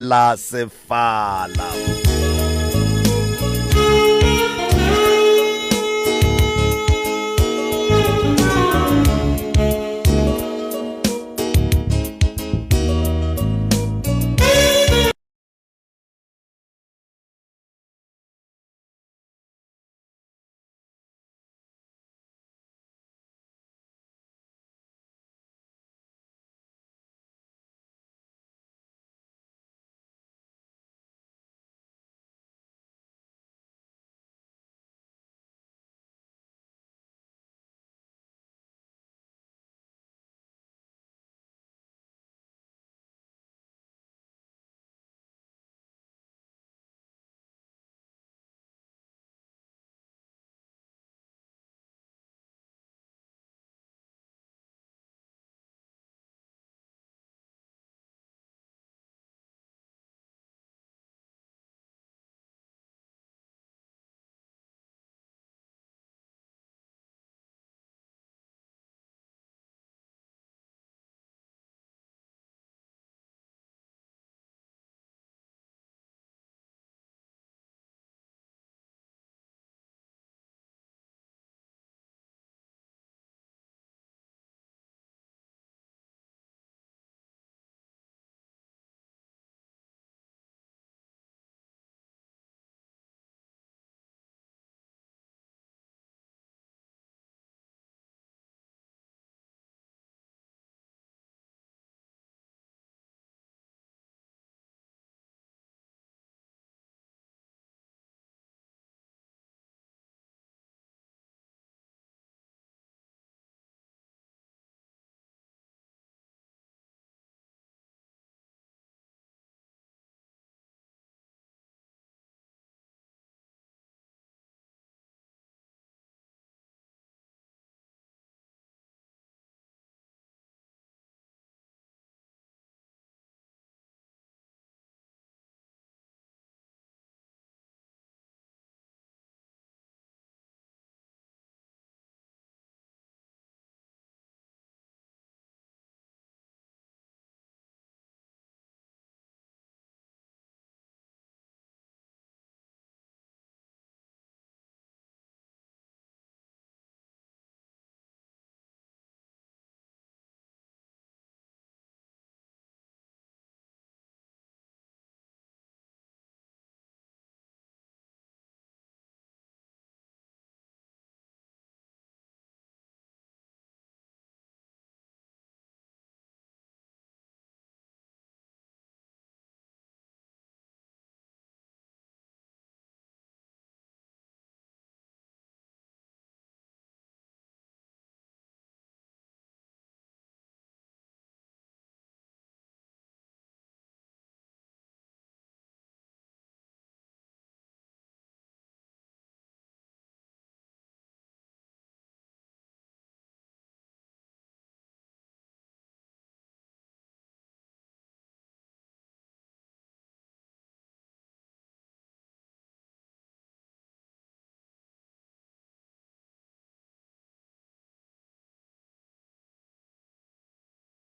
la sefala.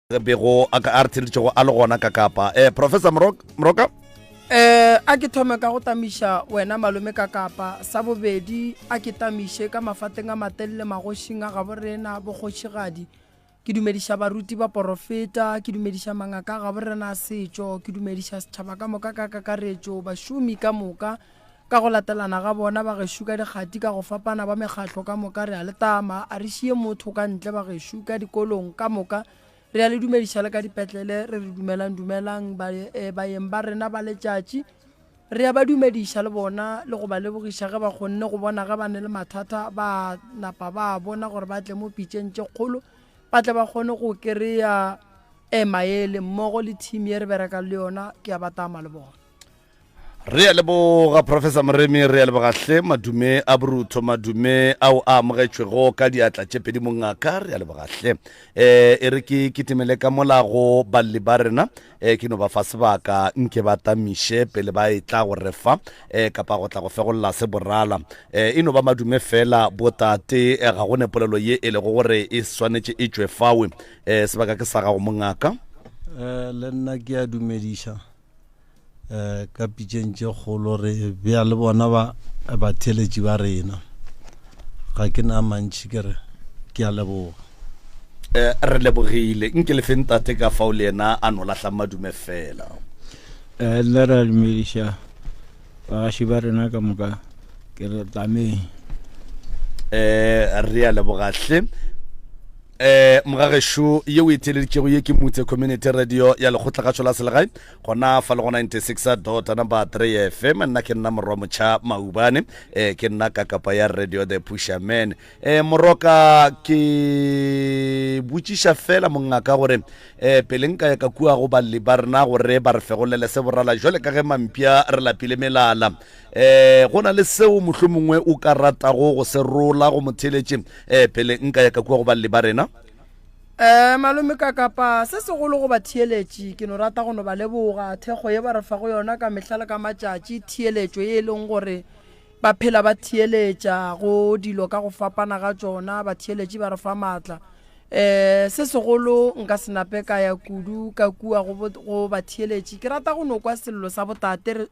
Bego aka artilitšego a le gona ka kapa Professor Moroka a ke thome ka go tamisha wena malome ka kapa sa bobedi a ke tamishe ka mafateng a matelele magošing a gaborena bokgošigadi ke dumediša baruti ba porofeta ke dumediša mangaka a gaborena setšo ke dumediša setšhaba ka moka ka kakaretšo bašomi ka moka ka go latelana ga bona ba gešo ka dikgati ka go fapana ba mekgatlo ka moka re a letama a re šie motho ka ntle ba gešo ka dikolong ka moka re a le dumediša le ka dipetlele re dumelang baeng ba rena ba letšatši re a ba dumediša le bona le go ba lebogiša ge ba kgonne go bona ge ba ne le mathata ba napa ba bona gore ba tle mo pitšeng tše kgolo ba tle ba kgone go kry-a maele mmogo le team ye re bereka le yona ke a batama le bona. re a leboga Professor Moremi, re a lebogahle madume a borutho madume ao a amogetšwego ka diatla tše pedi mongaka re a lebogahle e re ke kitimele ka molago balli ba rena ke no ba fa sebaka nke ba tamiše pele ba e tla go refa kapa go tla go fegolla se borala e no ba madume fela botate ga go ne polelo ye e le go gore e swanetše e tšwe fawe sebaka ke sa gago mongaka le nna ke a dumediša ka pitšeng tše kgolo re bea le bona ba theletši ba rena ga ke na mantši ke re ke a leboga re lebogile nke le feng tate ka fao le ena a no lahla madume fela le ra dumediša bagaši ba rena ka moka ke re tlameng re a lebogahle mogagešo ye o etheleditšego ye ke motse community radio ya lekgotla ga tšhola selegae gona fa le go 96.3 FM nna ke nna morwa motšha maubane ke nna ka kapa ya radio the pusherman moroka ke botšiša fela mongaka gore pele nka ya ka kua go balli ba rena gore ba re fegolele se borala jwale ka ge mampia re lapile melala go na le seo mohlomongwe o ka ratago go se rola go motheletše pele nka ya ka kua go balli ba rena malome ka kapa se segolo go ba theeletše ke no rata go no ba leboga thekgo ye ba re fa go yona ka mehlala ka matšatši theeletšo ye e leng gore ba phela ba theeletša go dilo ka go fapana ga tšona ba theeletše ba re fa maatla se segolo nka senape ka ya kudu ka kua go ba theeletše ke rata go no kwa sello sa botate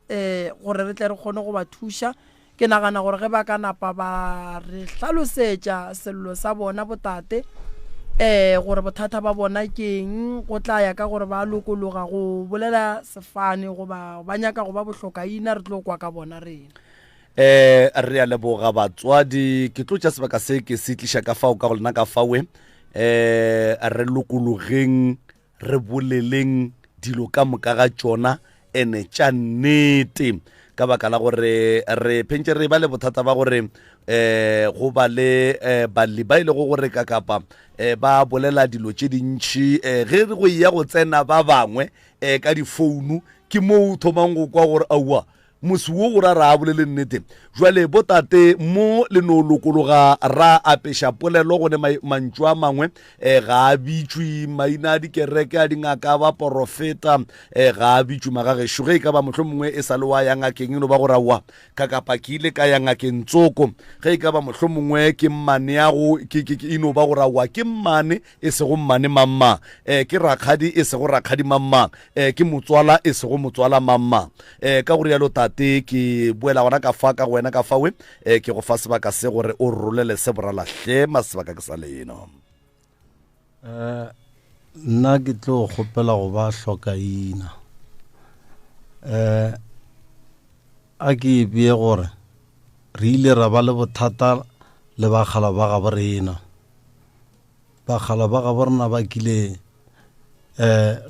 gore re tle re kgone go ba thuša ke nagana gore ge ba ka napa ba re hlalosetša sello sa bona botate gore bothata ba bona keng go tla ya ka gore ba lokologa go bolela sefane goba ba nyaka go ba bohlokaina re tlo kwa ka bona rena re a leboga batswadi ke tlo tša sebaka se ke se tliša ka fao ka go lena ka fawe re lokologeng re boleleng dilo ka moka ga tšona ene tša nnete ka baka la gore re phentse re ba le bothata ba gore go ba le balli ba ile go gore ka kapa ba bolela dilo tše dintšhi ge re go ya go tsena ba bangwe ka difounu ke mo thomang go kwa gore aua mosi wo go ra ra bolele nnete jwale botate mo le no lokologa ra apeša polelo gone mantšu a mangwe ga a bitšwe maina a dikereke a dingaka ba porofeta ga a bitšwe magagešo ge e ka ba mohlho mongwe e sa le wa ya ngakeng eno ba go rawa ka kapa ke ile ka ya ngakeng tsoko ge e ka ba mohlho mongwe ke mmane yago eno ba go rawa ke mmane e se go mmane mamma ke rakgadi e se go rakgadi mamma ke motswala e se go motswala mamma ka gore yalo tate ke boela gona ka fa ka wena ka fawe ke go fa sebaka se gore o rolele se boralahle masebaka ke sa leno nna ke tlo kgopela go ba hlokaina a ke bie gore re ile ra ba le bothata le bagala ba ga borena bagala ba ga borena ba kile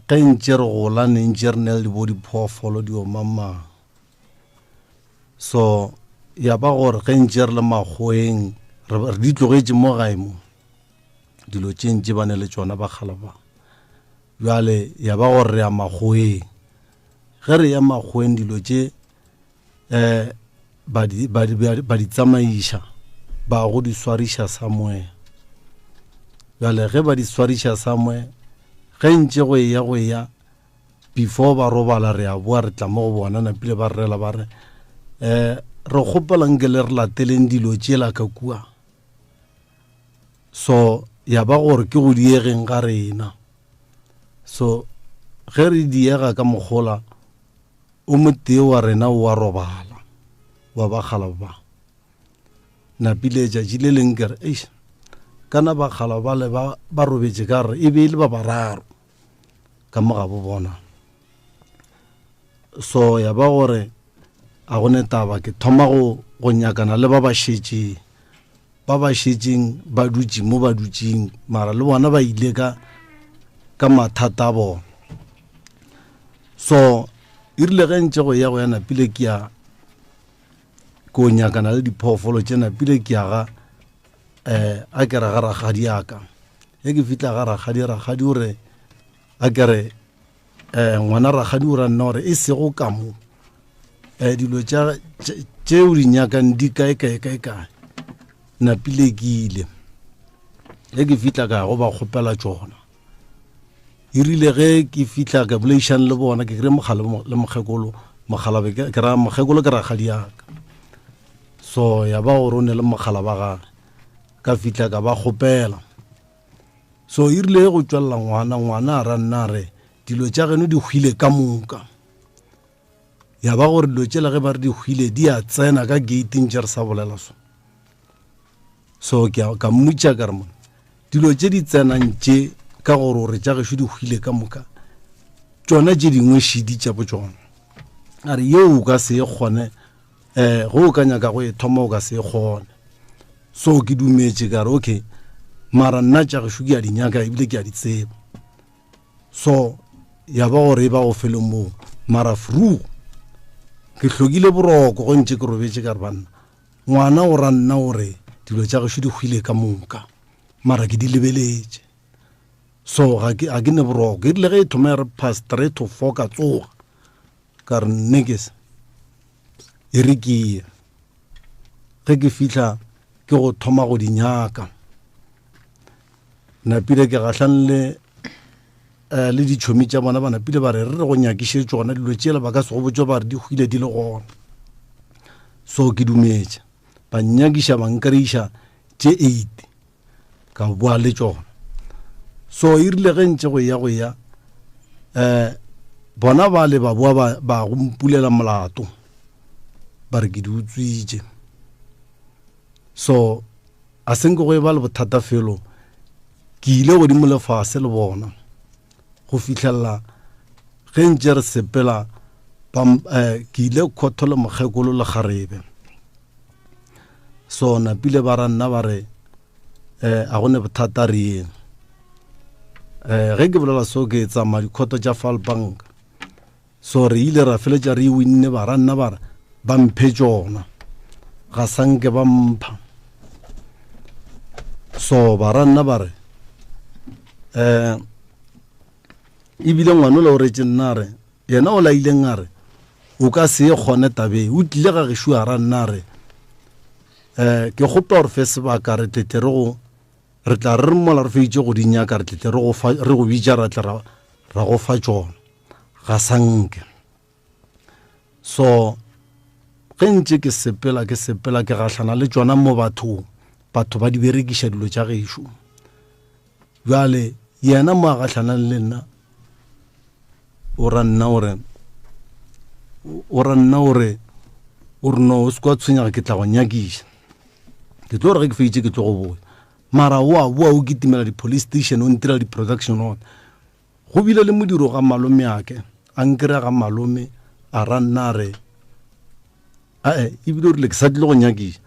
ge ntše re gola ne ntše re ne le bo diphoofolo di omamang so ya ba gore ge ntše re le makgoeng re di tlogetše mo gae mo dilo tše ntše ba ne le tšona bagala ba bjale ya ba gore re ya makgoeng ge re ya makgoeng dilo tše ba di tsamaiša ba go di swariša somewhere bjale ge ba di swariša somewhere ge ntše go ya before ba robala re a boa re tla mo go bona napile ba rela ba re re kgopela nke le re lateleng dilo tšela ka kua so ya ba gore ke go diegeng ga rena so ge re diega ka mokgola o motee wa rena o wa robala wa bagala ba napile tšatši le leng ke re kana bagala ba le ba robetše ka re e be e le ba bararo ka moga bo bona so ya ba gore a gone taba ke thoma go nyakana le ba ba šetšeng ba dutše mo ba dutšeng mara le bona ba ile ka mathata a bona so e rile ge ntše go ya napile ko nyakana le diphoofolo tše napile ke aga a ke ra ga ragadi aka ge ke fitla ga ragadi ore a ke re ngwana ragadi o ra nna gore e sego ka mo dilo tšeo di nyakang di kae napile ke ile ge ke fitla ka go ba kgopela tšona e rile ge ke fitla ka boleišane le bona ke kry mogala le mokgekolo ke ra mokgekolo ke ragadi aka so ya ba gore o ne le mogala ba gage ka fitla ka ba kgopela so e rile go tšwelela ngwana a ra nna re dilo tša geno di hwile ka moka ya ba gore dilo tšela ge ba re di hwile di a tsena ka gateng tše re sa bolela so ka mmutša ka re mona dilo tše di tsenang tše ka gore ore tša gešo di hwile ka moka tšona tše dingwe šidi tša bo tšona a re yeo o ka se e kgone go o ka nyaka go e thoma o ka se e kgone so ke dumetše ka re okay mara nna tša gešo ke a di nyaka ebile ke a di tseba so ya ba gore e ba go fele moo mara fru ke hlokile boroko go ntše ke robetše ka re banna ngwana o ra nna gore dilo tša gešo di hwile ka moka mara ke di lebeletše so ga ke ne boroko e rile ge e thoma ya re past 3 to 4 ka tsoga ka re nnekese e re ke ge ke fihla ke go thoma go di nyaka napile ke gahlane le ditšhomi tša bona ba napile ba re go nyakiše tsona dilo tšela ba ka se go botša ba re di hwile di le gona so ke dumetše ba nyakiša ba nkreiša tše 8 ka boa le tsona so e rile ge ntše go ya bona ba le ba boa ba go mpulela molato ba re ke di utswitše so a senke go e ba le bothata felo ke ile godimo lefase le bona go fitlhelela ge ntše re sepela ke ile khotho le mokgekolo le kgarebe so napile ba ra nna ba re a gone bothata re eng ge ke bolela so ke tsamaya dikhotho tša Falbank so re ile ra feletša re winne ba ra nna ba re ba mphe tšona ga sanke ba mpha so ba ra nna ba re ebile ngwana o le o retse nna re yena o laileng a re o ka se e kgone tabe o tlile ga gešo a ra nna re ke gopa gore fe sebaka re tlete re tla re mola re feitše go di nyaka re tlete re go bitša ra tla ra go fa tšona ga sanke so ge ntše ke sepela ke gahlana le tšona mo batho ba di berekiša dilo tša gešo bjale yena mo a gahlana le nna o ra nna gore no o se kwa tshwenyaga ke tla go nyakiša ke tlo re ge ke feitše ke tlo go boya mara wa o kitimela di-police station o ntirela di-production order go bile le modiro ga malome ake a nkry ga malome a ra nna re ebile o rile ke sa tlile go nyakiša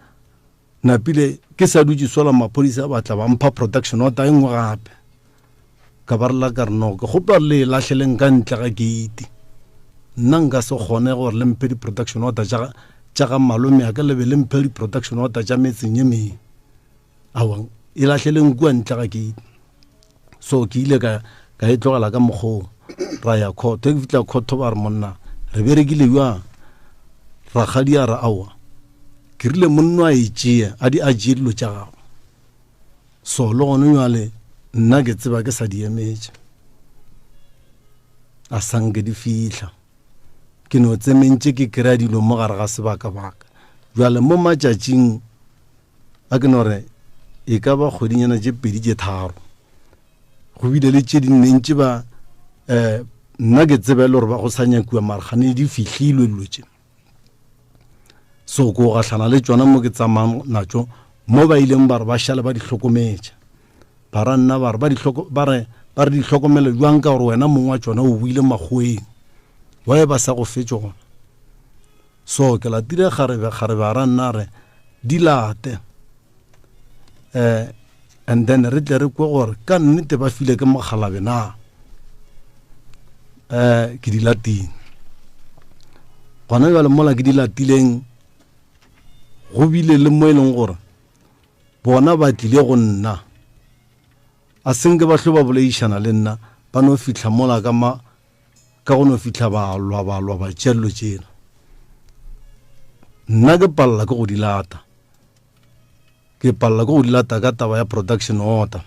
napile ke sa dutse sola maphodisa a batla ba mpha production order e nngwe gape ka ba rela ka re no ke gopa le latlheleng ka ntle ga gate nna nka se kgone gore le mphe di-production order tša ga malome aka lebe le mphe di-production order tša metseng e meng awang e latlheleng kua ntle ga gate so ke ile ka e tlogela ka mokgong ra ya khotho ke fitla khotho ba re monna re berekile jwang rakgadi a re aowa ke rile monno a etšea a di tšee dilo tša gago so le gone jale nna ke tseba ke sa di emetše a sanke di fihla ke no tsementše ke kry-a dilo mo gare ga sebaka-baka jale mo matšatšing a ke no re e ka ba kgwedinyana tše 2 3 go bile le tše dinentše ba nna ke tsebele gore ba go sa nyakiwa maragane di fihlilwe dilo tše so ko gahlana le tšona mo ke tsamang natšo mo ba ileng ba re ba šale ba di hlokometše ba ra nna ba re di hlokomele jwang ka gore wena mongwe wa tšona o buile makgweng wa e ba sa go fe tšona so ke latile kgarebe a ra nna re di late and then re tle re kwe gore ka nnete ba file ke mogalabe na ke di latile gona jale mola ke di latileng go bile le mo e leng gore bona ba tlile go nna a senke ba hlo ba boleišana le nna ba no fihla mola ka go no fihla ba lwa ba tšello tšena nna ke palela ke go di lata ka taba ya production order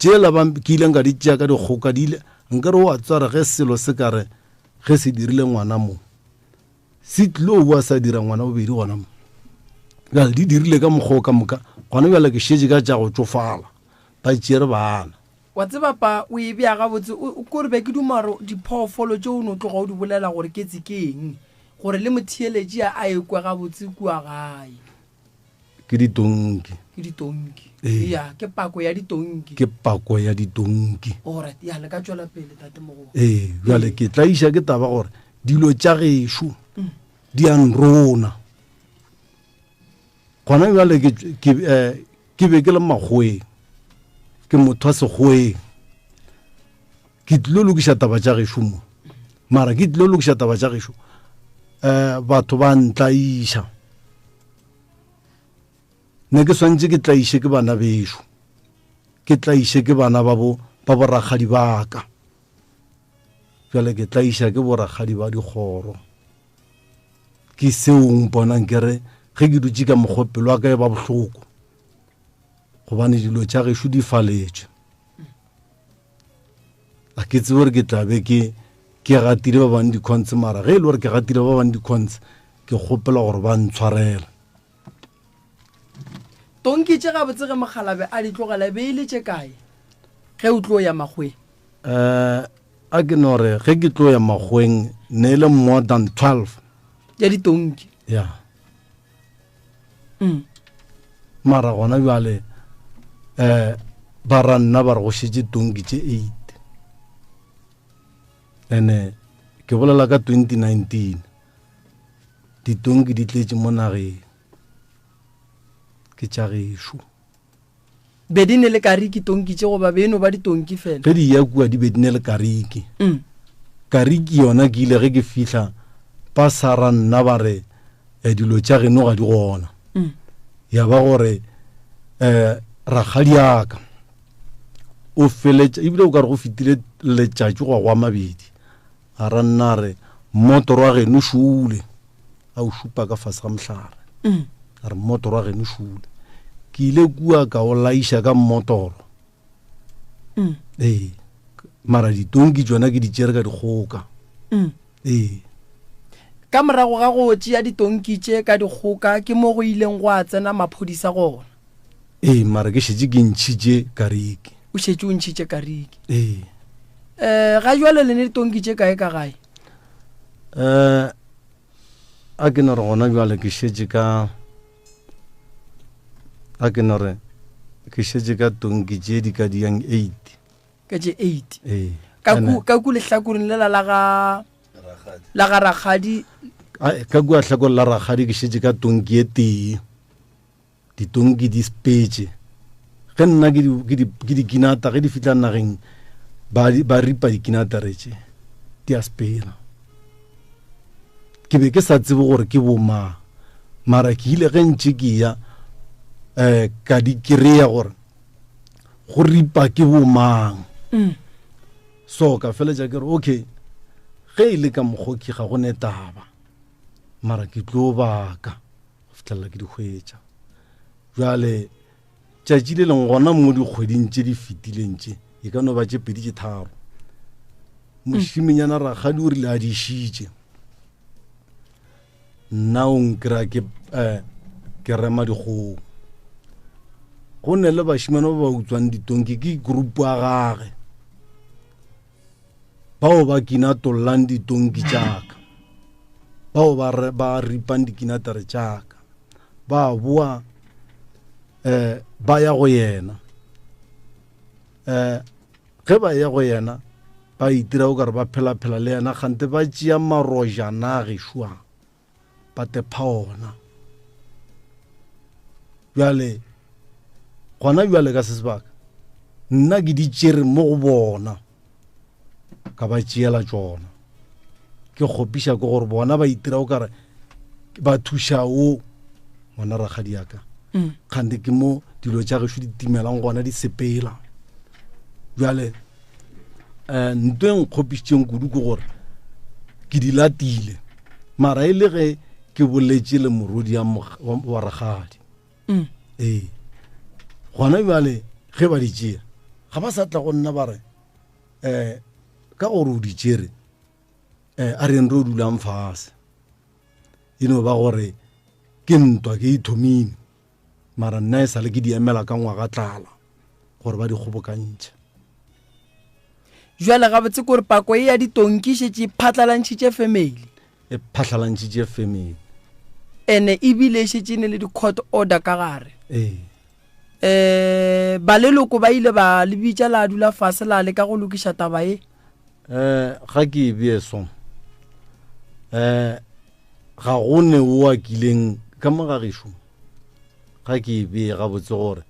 tšela ke ileng ka di tšea ka dikgoka di ile nkare o a tswara ge selo se kare ge se dirile ngwana mo se tlilo wa sa dira ngwana bobedi gona mo jale di dirile ka mokgwa ka moka gona bjale ke šetše ka tša go tsofala ba tšere bana wa tseba pa o e bea gabotse o kore be ke dumaro diphoofolo tšeo o no tloga o di bolela gore ke tsekeng gore le motheeletši a ekwa gabotse kua gae ke ditonki ke ditonki Ee. ya ke pako ya ditonki ke pako ya ditonki alright ya le ka tswela pele tate mogolo jale ke tla iša ke taba gore dilo tša gešo di a nrona gona jale ke be ke le makgweng ke motho wa sekgweng ke tlilo lokiša taba tša gešo mo mara ke tlilo lokiša taba tša gešo batho ba ntlaiša ne ke swantse ke tlaiše ke bana bešo ke tlaiše ke bana ba boragadi baka jale ke tlaiša ke boragadi ba dikgoro ke seong bonang kere ge ke dutse ka mokgopelo wa ka e ba bohloko gobane dilo tša gešo di faletše a ke tsebe gore ke tlabe ke gatile ba bang dikhontse mara ge e le gore ke gatile ba bang dikhontse ke kgopela gore ba ntshwarela tonki tše gabotse ge mogalabe a di tlogela be ile tše kae ge o tlo ya magweng a ke nore ge ke tlo ya magweng ne e le more than 12 ya ditonki ya mara gona bjale ba ra nna ba re go šetse tonki tše 8 ene ke bolela ka 2019 ditonki di tletše mo nageng ke tša gešo be di ne le kariki tonki tše goba beno ba ditonki fela ge di ya kua di be di ne le kariki kariki yona ke ile ge ke fihla ba sa ra nna ba re dilo tša geno ga di gona ya ba gore ragadi aka o feletša ebile o ka re go fetile letšatši go gwa mabedi a ra nna re mmotoro wa geno šule a o šupa ka fase ga mohlare a re mmotoro wa geno šule ke ile kua ka o laiša ka mmotoro mara ditonki tsona ke di tšere ka dikgoka ka morago ga go tšea ditonki tše ka dikgoka ke mo go ileng go a tsena maphodisa gona mara ke šetse ke ntšhitše kariki o šetse o ntšhitše kariki ga jwale le ne ditonki tše kae ka gae a ke nore gona jwale ke šetse ka tonki tše di ka diyang 8 ka tše 8 ka ku lehlakoreng lela la ga ragadi ka kua hlakore la ragadi ke šetse ka tonki e tee ditonki di spetse ge nna ke dikinata ge di fitla nageng ba ripa dikinata retše di a spela ke be ke sa tsebe gore ke bomang mara ke ile ge ntše ke ya ka di kry-a gore go ripa ke bomang so ka feletša ke re okay ge e le ka mokgoki ga go netaba mara ke tlo baka go fitlhelela ke di hwetša jale tšatši le leng gona mo dikgweding tše di fetileng tše e ka no ba tše 2 tše 3 mošiminyana ragadi o rile a di šitše nna o nkry-a ke rema dikgogo go ne le bašimane ba ba utswang ditonki ke group a gage bao ba kinatollang ditonki tšaka bao ba ripang dikinatare tšaka ba boa ba ya go yena ge ba ya go yena ba itira o ka re ba phela le yena gante ba tšea marojana a gešwa ba tepa ona bjale gona bjale ka se sebaka nna ke di tšere mo go bona ka ba tšeela tšona ke kgopiša ke gore bona ba itira o kare ba thuša o ngwana ragadi yaka kgante ke mo dilo tša gešo di timelang gona di sepela bjale ntho e nkgopišitšeng kudu ke gore ke di latile mara e le ge ke boletše le morodi wa ragadi gona bjale ge ba di tšea ga ba sa tla go nna ba re ka gore o di tšere a reng re o dulang fase eno ba gore ke ntwa ke ithomile mara nna e sale ke di emela ka ngwaga tlala gore ba di kgobokantšha jwale ga botse gore pako e ya ditonki šetse phatlalantšhitše family e phatlhalantšhitše family ene ebile e šetšene le di-court order ka gare ee ba leloko ba ile ba le bitša la dula fase la le ka go lokiša taba e ga ke e bee so ga gone o a kileng ka mogagišo ga ke e bee gabotse gore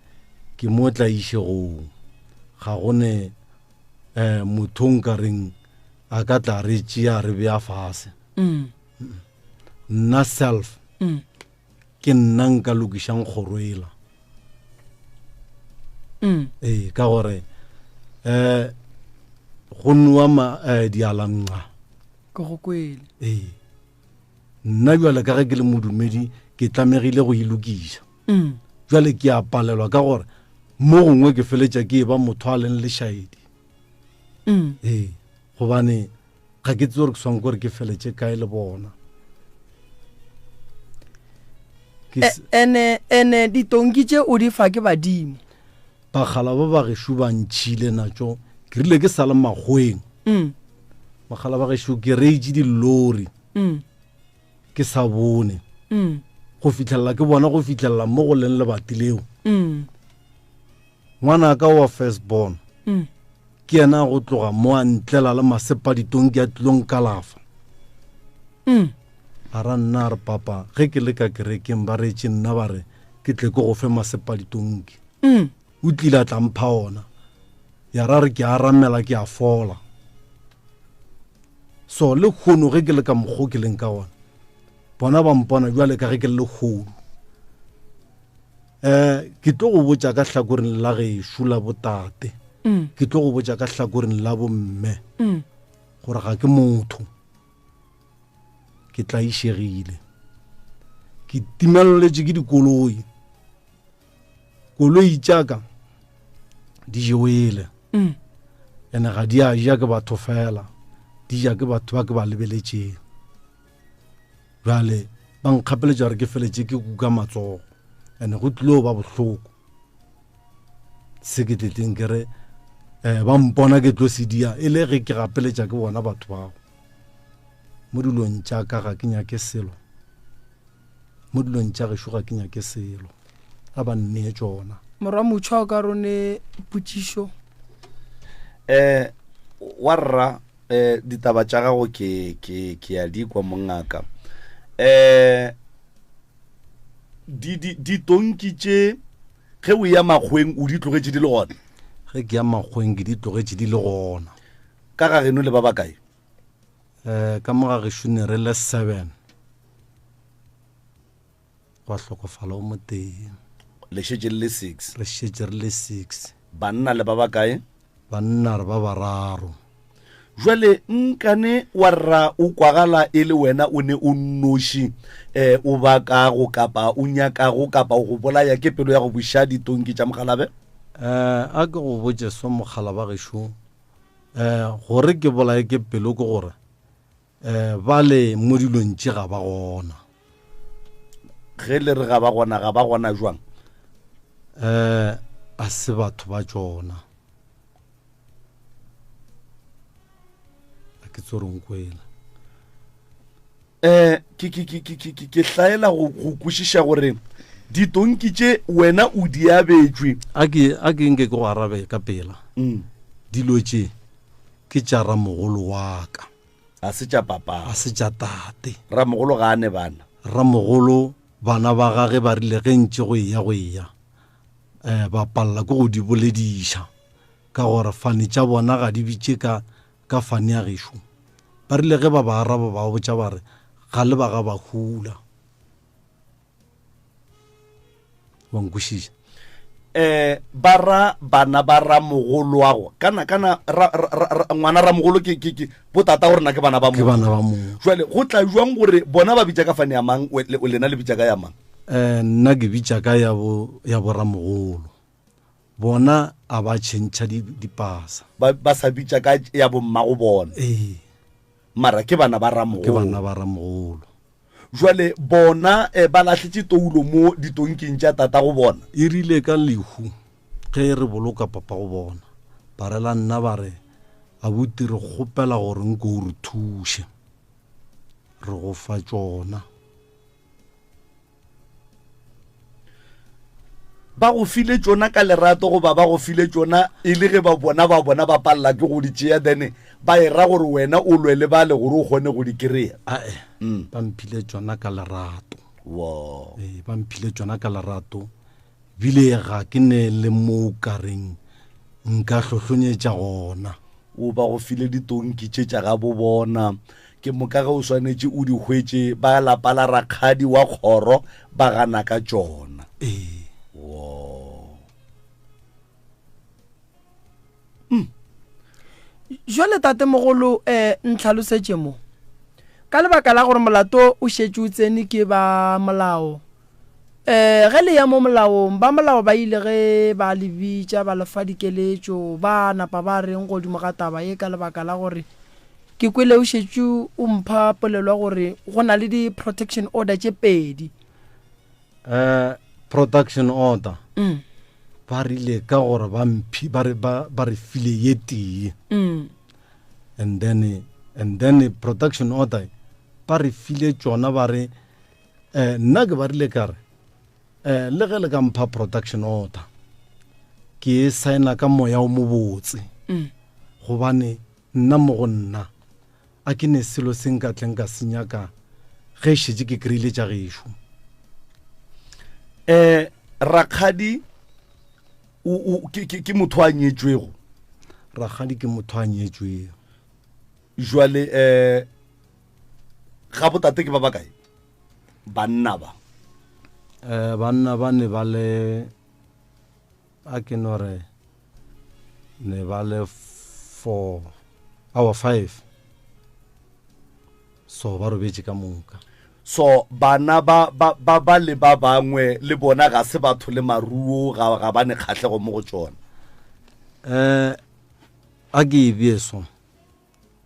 ke mo tla išegong ga gone motho nka reng a ka tla re tšea re bea fase nna self ke nna nka lokišang kgoroela ee ka gore go nwa dialanqa ke go kwele ee nna jwale ka ge ke le modumedi ke tlamegile go ilokiša jwale ke a palelwa ka gore mo gongwe ke feletša ke ba motho a leng lešaedi ee gobane ga ke tse gore ke swang kore ke feletše kae le bona ene ditonki tše o di fa ke badimo bagala ba bagešo ba ntšhile natšo ke rile ke sa le magweng bagala ba gešo ke reitše dillori ke sa bone go fitlhelela ke bona go fitlhelela mo go leng lebati leo ngwana ka wa first born ke yena go tloga mo a ntlela le masepa ditonki a tlilong kalafa a ra nna re papa ge ke le ka kerekeng ba retše nna ba re ke tle ke go fe masepa ditonki o tlile a tlampha ona ya ra re ke a ramela ke a fola so le kgono ge ke le ka mokgo ke leng ka ona bona ba mpona jwale ka ge ke le kgono ke tlo go botša ka hlakoreng la gešo la botate ke tlo go botša ka hlakoreng la bomme gore ga ke motho ke tla išegile ke timelletše ke dikoloi tšaka di jewele ene ga di a ja ke batho fela di ja ke batho ba ke ba lebeletšeng jale ba nkgapeletša gore ke feletše ke kuka matsogo ene go tlile ba bohloko se ke teteng kere ba mpona ke tlo sedia e le ge ke gapeletša ke bona batho bao mo dilong tša ka ga ke nyake selo mo dilong tša gešo ga ke nyake selo ga ba nnee tšona morwa motšha o ka rone potšišo wa rra ditaba tša gago ke a di kwa mongaka ditonki tše ge o ya makgweng o di tlogetše di le gona ge ke ya makgweng ke di tlogetše di le gona ka ga geno le ba bakae ka moga gešo ne re le 7 gwa hlokofala o mo teng le šetše le 6 re šetše re le 6 banna le ba bakae banna re ba bararo jwale nkane wa rra o kwagala e le wena o ne o nnoši o bakago kapa o nyakago kapa o go bolaya ke pelo ya go buša ditonki tša mogalabe a ke go botše so mogala ba gešo gore ke bolaye ke pelo ke gore ba le mo dilong tše ga ba gona ge le re ga ba gona jwang a se batho ba tšona ke tsoronkwela ke hlaela go kwešiša gore ditonki tše wena o di abetšwe a ke nke ke go arabe ka pela dilo tše ke tša ramogolo wa ka a se tša papa a se tša tate ramogolo ga ane bana ramogolo bana ba gage ba rile ge ntše go eya ba palela ke go di bolediša ka gore fane tša bona ga di bitše ka fane ya gešo ba rile ge ba ba araba ba botša ba re ga le ba ga ba hula wa nkwešiša ba ra bana ba ramogolo wago kana ngwana ramogolo ke botata gore na ke bana ba ke bana ba mo jwale go tla jwang gore bona ba bitša ka fane ya mang o lena le bitša ka ya mang nna ke bitša ka ya bo ramogolo bona a ba tšhentšha dipasa ba sa bitša ka ya bommago bona mara ke bana ba ramogolo jwale bona ba lahletse toulo mo ditonking tša tata go bona e rile ka lehu ge re boloka papa go bona ba rela nna ba re a buti re kgopela gore nko o re thuše re go fa tšona. ba go file tšona ka lerato goba ba go file tšona e le ge ba bona ba palela ke go di tšea then ba e ra gore wena o lwe le bale gore o kgone go di kry-a? Ba mphile tšona ka lerato. Wow. Ba mphile tšona ka lerato bile ga ke ne le mo kareng nka hlohlonyetša gona. O ba go file ditonki tše tša ga bo bona ke moka ge o swanetše o di hwetše ba lapa la rakgadi wa kgoro ba gana ka tšona. Wow. Jwale tate mogolo ntlhalosetše mo ka lebaka la gore molato o šetše o tsene ke ba molao ge le ya mo molaong ba molao ba ile ge ba le bitša ba lefa dikeletšo ba napa ba reng godimo ga taba ye ka lebaka la gore ke kwele o šetše o mpha polelwa gore go na le di-protection order tše pedi. Protection order ba rile ka gore ba re file ye tee and then protection order ba re file tšona ba re nna ke ba rile ka re le ge le ka mpha protection order ke e signa ka moya o mobotse gobane nna mo go nna a ke ne selo se nka tleng ka senyaka ge e šetše ke kry-ile tša gešo. Rakgadi ke motho a nyetšwego? Rakgadi ke motho a nyetšwego. Jwale ga botate ke ba bakae banna ba? Banna ba ne ba le a ke no re ne ba le 5 so ba robetše ka moka. So bana ba le ba bangwe le bona ga se batho le maruo ga ba ne kgatlhego mo go tšona? A ke e bieso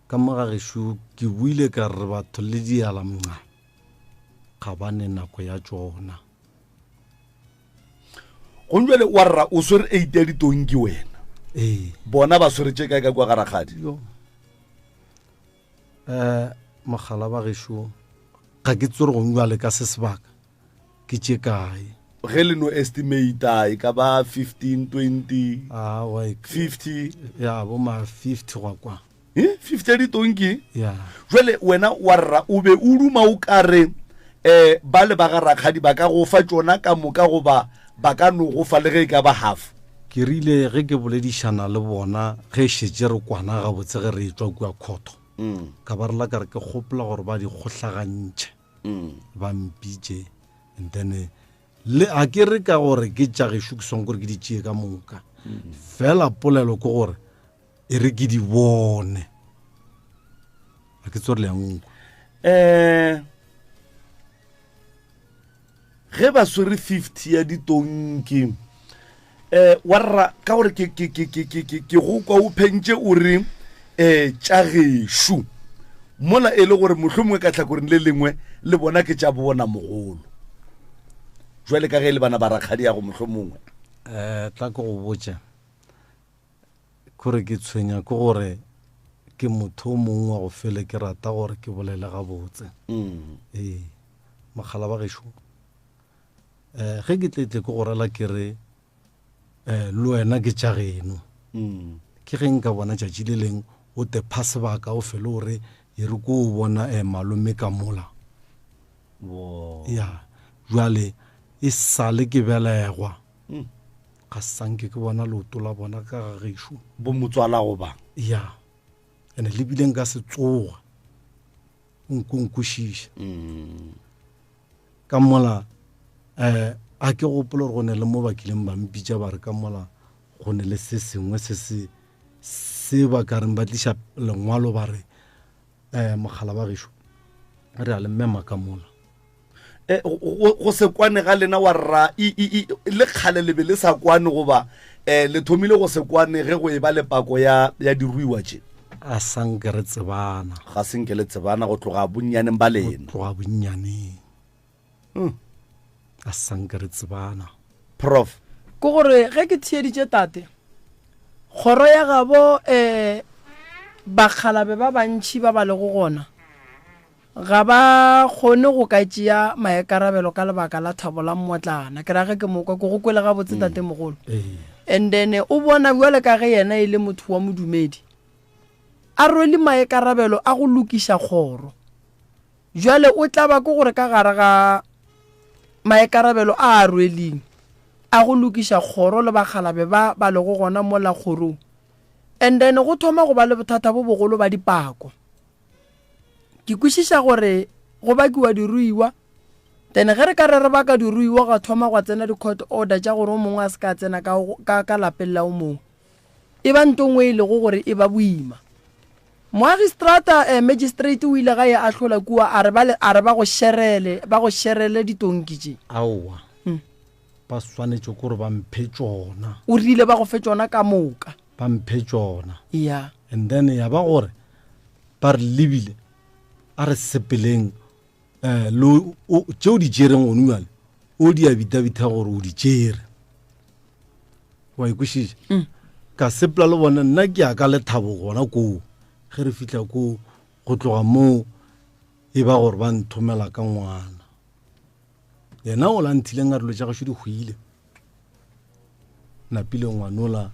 ka moga gešo ke buile ka re batho le dialamnga ga ba ne nako ya tšona. Go njwele wa rra o swere 8 ya ditonki wena? Bona ba sweretše kae ka kwa ga Rakgadi? Mogala ba gešo ga ke tsore go njwale ka se sebaka ke tše kae ge le no estimate e ka ba 15 20 50 ya bo ma 50 gwa kwa 50 ya ditonki? ya jwale wena wa rra o be o duma o kare ba le ba ga Rakgadi ba ka go fa tšona ka moka goba ba ka no go fa le ge ka ba half? ke rile ge ke boledišana le bona ge šetše re kwana gabotse ge re etswa kua khoto ka ba rela ka re ke gopola gore ba di kgohlagantšhe ba mpitše and then le a ke re ka gore ke tša gešo ke swang gore ke di tšee ka moka fela polelo ke gore e re ke di bone a ke tsore le yang ge ba swere 50 ya ditonki warra ka gore ke go kwa o phentše o re tša gešo mola e le gore mohlomongwe ka tlhakoreng le lengwe le bona ke tša bona mogolo jwale ka ge le bana ba Rakgadi ya go mohlomongwe tla ke go botša kore ke tshwenya ke gore ke motho o mongwe wa go fele ke rata gore ke bolele gabotse mogala ba gešo ge ke tletle ke gorela ke re le wena ke tša geno ke ge nka bona tšatši le leng o te pha sebaka o fele gore e re ko o bona malome ka mola ya jwale e sale ke belegwa ga sanke ke bona leoto la bona ka ga gešo bo motswala go ba ya ene le bileng ka se tsoga o nkonkošiša ka mola a ke gopola gore go ne le mo bakileng ba mpitša ba re ka mola go ne le se sengwe se ba ka reng ba tliša lengwalo ba re mogala ba gešo re a le mmema ka mola go se kwane ga lena wa rra le kgale le be le sa kwane goba le thomile go se kwane ge go e ba le pako ya diruiwa tše? a sanke re tsebana ga senke le tsebana go tloga bonnyaneng ba lena? tloga bonnyaneng a sanke re tsebana. Prof ke gore ge ke thieditše tate kgoro ya gabo bakgalabe ba bantši ba ba le go gona ga ba kgone go ka tšea maekarabelo ka lebaka la Thabo la Mmotlana ke rage ke mokwa ko go kwele ga botse tate mogolo and then o bona bjale ka ge yena e le motho wa modumedi a rwele maekarabelo a go lokiša kgoro jwale o tla ba ko gore ka gare ga maekarabelo a rweleng a go lokiša kgoro le bagalabe ba le go gona mo la kgorong and then go thoma go ba le bothata bo bogolo ba dipako ke kwešiša gore go bakiwa diruiwa then ge re ka re baka diruiwa ga thoma go tsena di-court order tša gore o mongwe a se ka tsena ka lapeng la o mongwe e ba ntongwe e lego gore e ba boima moagistrata magistrate o ile ga ye a hlola kua a re ba go sherele ditonki tše aowa ba swanetše gore ba mphe tšona o rile ba go fe tšona ka moka ba mphe tšona ya and then ya ba gore ba re lebile a re sepeleng tšeo di tšereng onuale o di abita gore o di tšere wa ikwešiša ka sepela le bona nna ke ya ka Lethabo gona koo ge re fitlha ko go tloga moo e ba gore ba nthomela ka ngwana yena o la nthileng a relo tša gašo di hwile napile ngwanola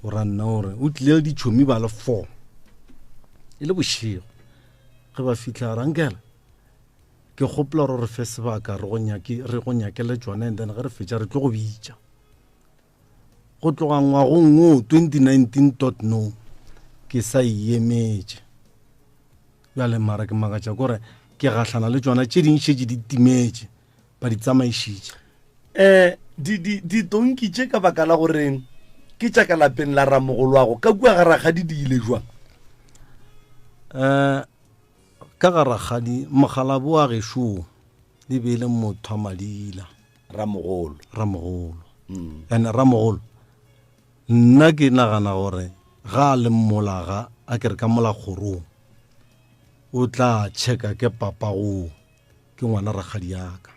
o ra nna gore o tlile ditšhomi ba le 4 e le bošego ge ba fitlha rankela ke gopola gore re fe sebaka re go nyakele tšona and then ge re fetša re tlo go bitša go tloga ngwagong o 2019 no ke sa iemetše bjale mara ke makatša kore ke gahlana le tšona tše dingšetše di timetše ba di tsamaišitše ditonki tše ka baka la goreng ke tša ka lapeng la ramogolwago ka kua ga ragadi di ile jwang ka ga ragadi mogalabo a gešo le beile motho a madila ramogolo and ramogolo nna ke nagana gore ga a le mmolaga a ke re ka mola kgorong o tla tšheka ke papago ke ngwana ragadi yaka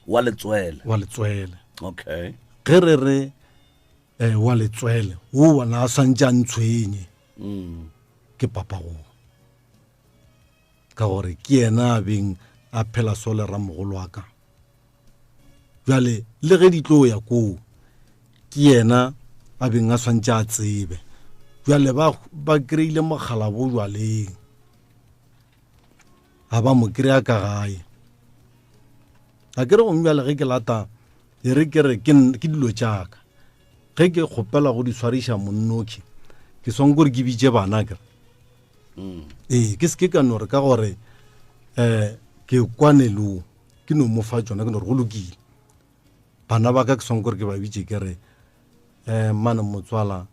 wa letswele okay ge re re wa letswele o bona a swantše a ntshwenye ke papago ka gore ke yena a beng a phela so le ramogolo wa ka bjale le ge di tlo ya koo ke yena a beng a swantše a tsebe bjale ba kry-ile mogalabo jwaleng a ba mo kry-a ka gae a kere go mbjale ge ke lata e re kere ke dilo tšaka ge ke kgopela go di swariša monnoki ke swang kore ke bitše bana kere ke se ke ka no re ka gore ke kwanelo ke no mofa tšona ke no re go lokile bana ba ka ke swang kore ke ba bitše kere mana motswala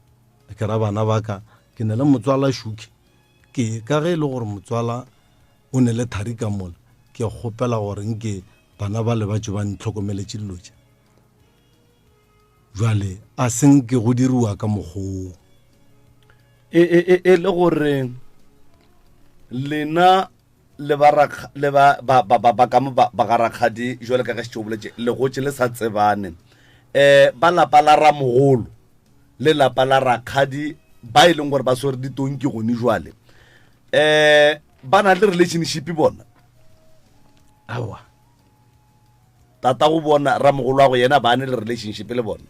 ke ra bana ba ka ke ne le motswala Shuki ke ka ge e le gore motswala o ne le thari ka mola ke kgopela gore nke bana ba le batho ba ntlhokomeletše dilo tše jwale a seng ke go diriwa ka mogoo e le gore lena le ba ga rakgadi jwale ka ge setšo boletše le gotše le sa tsebane ba lapa la ramogolo le lapa la rakgadi ba e leng gore ba swere ditonki gone jwale ba na le relationship bona awa tata go bona ramogolo wa go yena ba ne le relationship le bona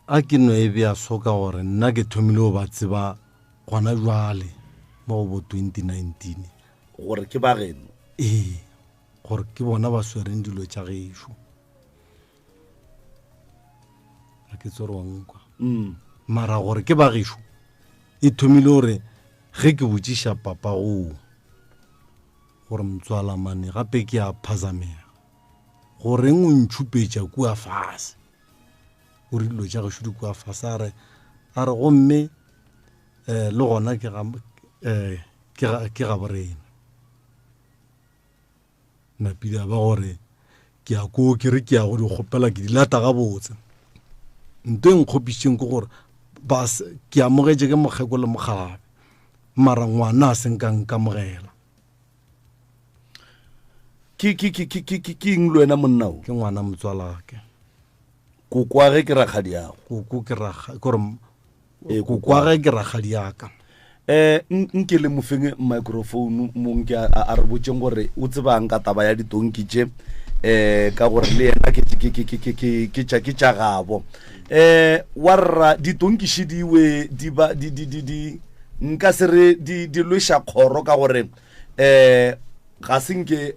a ke no e bea soka gore nna ke thomile go ba tseba gona jwale mo go bo 2019 gore ke ba geno gore ke bona ba swereng dilo tša gešo a ke tsore wa nkwa mara gore ke ba gešo e thomile gore ge ke botšiša papa go gore motswala mane gape ke a phazamega goreng o ntšhupetša kua fase o re dilo tša gešo di kua fase a re gomme le gona ke ga borena napile ba gore ke a koo ke re ke ya go di kgopela ke di lata ga botse nto e nkgopišeng ke gore ke amogetše ke mokgeko le mogalabe mara ngwana a seng ka nkamogela ke eng le wena monna o ke ngwana motswalake kokwa ge ke rakgadi yago kokwa ge ke rakgadi yaka nke le mofeng microphone mo nke a re botseng gore o tsebang ka taba ya ditonki tše ka gore le yena ke tša gabo wa rra ditonkiši diwe di nka se re di lweša kgoro ka gore ga senke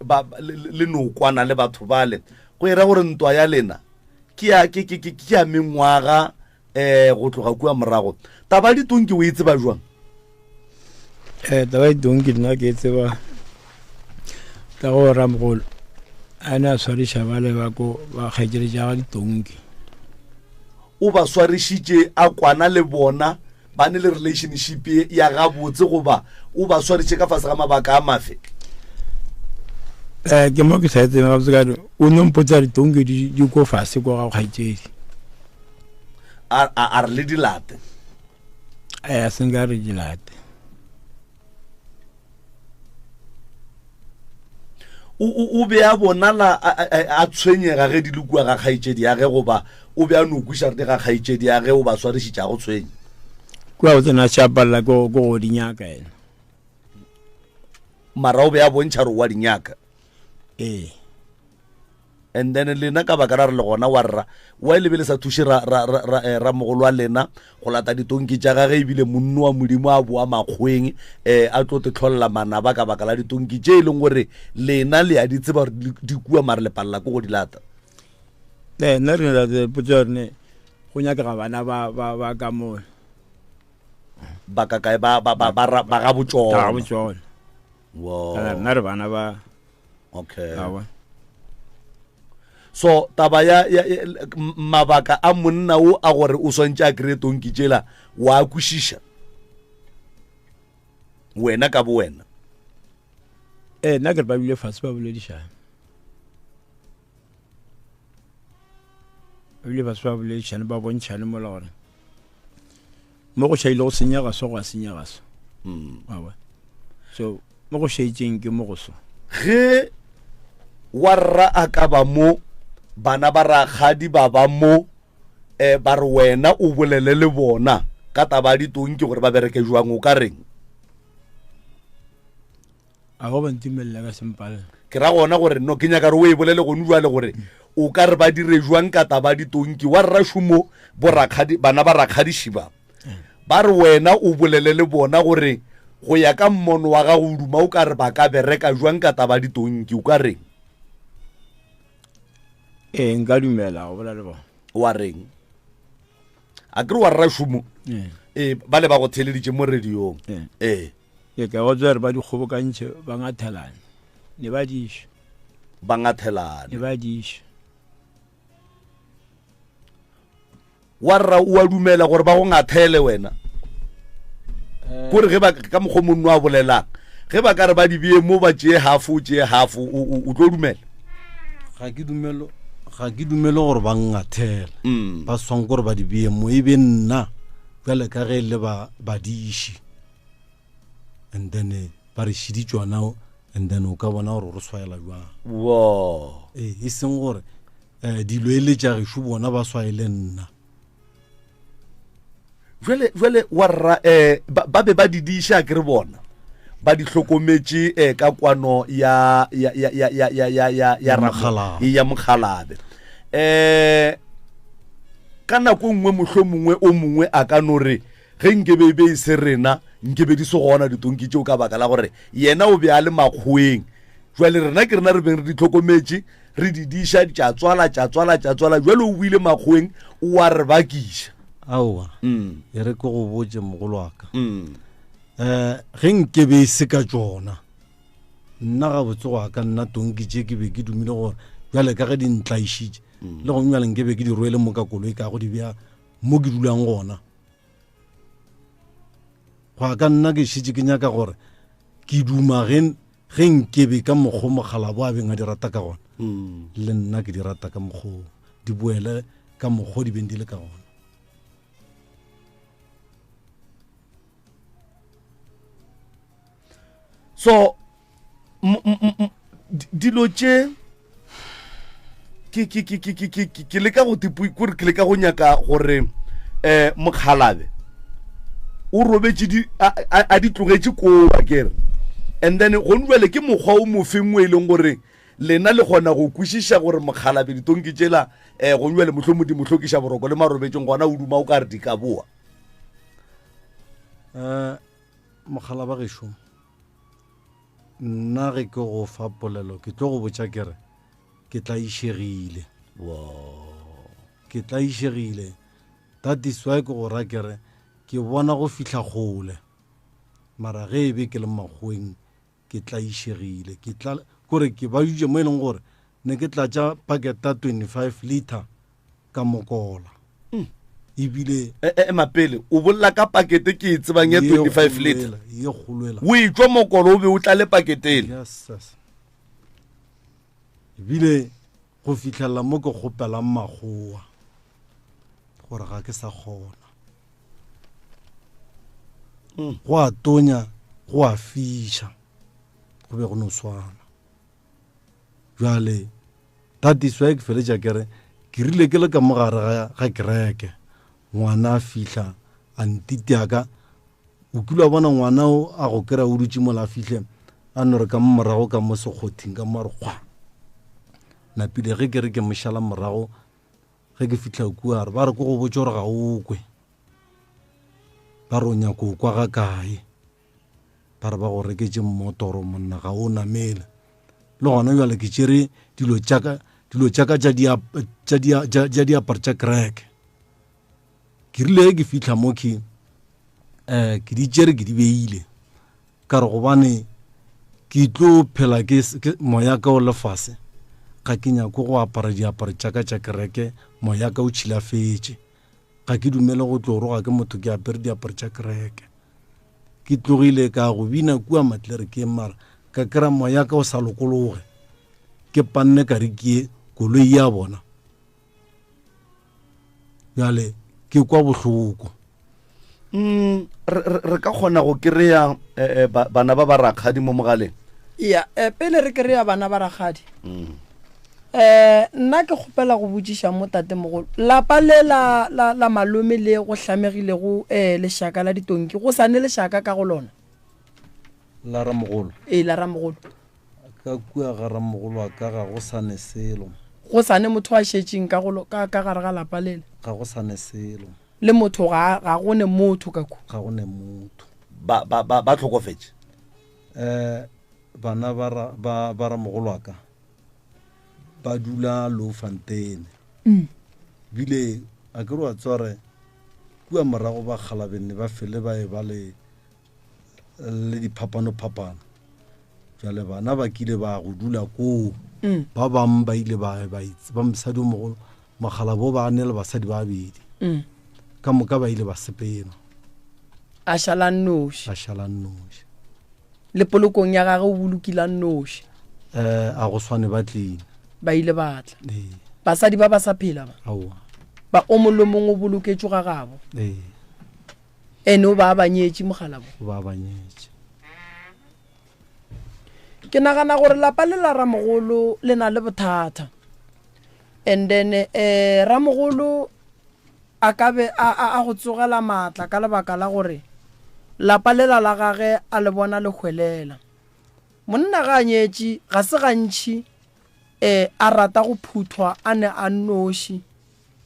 le no kwana le batho bale go era gore ntwa ya lena ke ya mengwaga go tloga kua morago taba ditonki o e tseba jwang taba ditonki nna ke tseba ka go ramogolo a ne a swariša bale ba kgetšele jaga ditonki o ba swarišitše a kwana le bona ba ne le relationship ya gabotse goba o ba swariše ka fase ga mabaka a mafe ke mo ke sa etseng gabotse kane o nompotsa ditonki di ko fase ko ga kgaitsedi a re le dilate a senka re dilate o be a bonala a tshwenyega ge di le kua ga kgaitsedi ya ge goba o be a no kwišarete ga kgaitsedi ya ge o ba swarišitša go tshwenya kua o tsena šapalela ko go dinyaka ena mara o be a bontšha re wa dinyaka and then lena ka baka ra re le gona wa rra wa le be le sa thuše ramogolo wa lena go lata ditonki tša gage ebile monno wa modimo a boa makgweng a tlo te tlholela manaba ka baka la ditonki tše e leng gore lena le a di tseba gore di kua mare le palela ko go di lata nna re late potsa rene go nyakega bana ba ka mo ba ka kae ba ga botsona nna re bana ba okay so taba ya mabaka a monna o a gore o swantse a kry tonki tšela wa kwešiša wena ka bo wena nna ke re ba bile fase ba boledišana ba boledišane ba bontšhane mola gore mo go šaile go senyega so go a senyega so so mo go šaitseng ke mo go so ge wa rra a ka ba mo bana ba rakgadi ba mo ba re wena o bolele le bona ka taba ditonki gore ba bereke jwang o ka reng a go ba ntimelela ka sempale ke ra gona gore no ke nyaka re o e bolele go nwa le gore o ka re ba dire jwang ka taba ditonki wa rra šumo bana ba rakgadi šiba ba re wena o bolele le bona gore go ya ka mmono wa ga go duma o ka re ba ka bereka jwang ka taba ditonki o ka reng nka dumela go bola le bona wa reng a kere wa rra šumo ba le ba go theleditše mo radiong ke go tsere ba dikgobokantšhe ba ngathelane ne ba diša ba ngathelane ne ba diša wa rra o a dumela gore ba go ngathele wena kore ge ba ka mokgwa monno a bolelang ge ba ka re ba di bee mo ba tšee hafu o tlo dumela ga ke dumele gore ba ngathela ba swang gore ba di bee mo e be nna jale ka ge le ba diši and then ba re šiditšwana and then o ka bona gore re swaela jwang e seng gore dilo eletša gešo bona ba swaele nna jwale wa rra ba be ba di diša ke re bona ba di hlokometše ka kwano ya Mokgalabe ka nako nngwe mohlomongwe mongwe o mongwe a ka no re ge nkebe be se rena nkebe di se gona ditonki tšeo ka baka la gore yena o be a le makgweng jwale rena ke rena re beng re di hlokometše re di diša tša tswala jwale o buile makgweng o wa re bakiša aowa e re ke go botse mogolo wa ka ge nkebe se ka tšona nna ga botse go ka nna tonki tše ke be ke dumile gore jale ka ge di ntlaišitše le go nywale nkebe ke di rwele mo ka koloi ka go di bea mo ke dulang gona go ka nna ke šitše ke nyaka gore ke duma ge nkebe ka mokgwa Mokgalabo a beng a di rata ka gona le nna ke di rata ka mokgwa di boele ka mokgwa di beng di le ka gona so dilo tše ke leka go nyaka gore Mokgalabe o robetse a di tlogetse koo akere and then go ntswele ke mokgwa o mofengwe e leng gore lena le gona go kwešiša gore mokgalabe ditonki tšela go ntswele mohlomodi mohlokisa boroko le marobetseng gona o duma o ka re di ka boa mogala ba gešo nna ge ke go fa polelo ke tlo go botša kere ke tla išegile ke tla išegile that is why ke go ra kere ke bona go fihla kgole mara ge e be ke le makgweng ke tla išegile ke tla kore ke ba jutše mo e leng gore ne ke tla tša paketa 25 liter ka mokola ebile mapele o bolla ka pakete ke e tsebang ya 25 liter ye kgolwela o itswa mokolo o be o tla le paketele yes ebile go fitlhelela mo ke kgopelang makgowa gore ga ke sa kgona go a tonya go a fiša go be go no swana jale that is why ke feletša kere ke rile ke le ka mogare ga kereke ngwana a fitlha a ntiteaka o kile a bona ngwana o a go kry-a o dutse mola a fitlhe a no re ka mo morago ka mo sekgothing ka mo re kgwa napile ge ke re ke mošala morago ge ke fitlha kua re ba re ko go botse gore ga o kwe ba re o nyako o kwa ga kae ba re ba go reketse mmotoro monna ga o namele le gona jale ke tšere dilo tšaka tša diaparo tša kereke ke rile ke fitlha mo ke di tšere ke di beile ka re gobane ke tlo phela ke moya ka o lefase ga ke nyako go apara diaparo tšaka tša kereke moya ka o tšhilafetše ga ke dumele go tlo roga ke motho ke apere diaparo tša kereke ke tlogile ka go bina kua matlere ke mara ka kry-a moya ka o sa lokologe ke panne ka re ke koloi ya bona jale ke kwa bohloko re ka kgona go kry-a bana ba barakgadi mo mogaleng ya pele re kry-a bana ba rakgadi nna ke kgopela go botšiša mo tate mogolo lapa le la malome le go hlamegile go lešaka la ditonki go sane lešaka ka go lona la ramogolo la ramogolo ka kua ga ramogolo a ka ga go sane selo go sane motho a šetšeng ka gare ga lapa lele ga go sane selo le motho ga go ne motho ka ku ga go ne motho ba tlhokofetse bana ba ramogolo aka ba dula Lofontein bile a ke re wa tsware kua morago ba kgalabenne ba fele ba e ba le diphapano jale bana ba kile ba go dula koo ba bang ba ile ba mosadi o mogolo magala bo ba ne le basadi ba bedi ka moka ba ile ba sepena a šalang noši le polokong ya gage o bolokilang noši a go swane ba tlile ba ile batla basadi ba ba sa phela ba o mollo mongwe o boloketšwe ga gabo ene o ba banyetše mogalabo ke nagana gore lapa le la ramogolo le na le bothata and then ramogolo a ka be a go tsogela maatla ka lebaka la gore lapa le la gage a le bona le hwelela monna ga nyetše ga se gantši a rata go phuthwa a ne a noši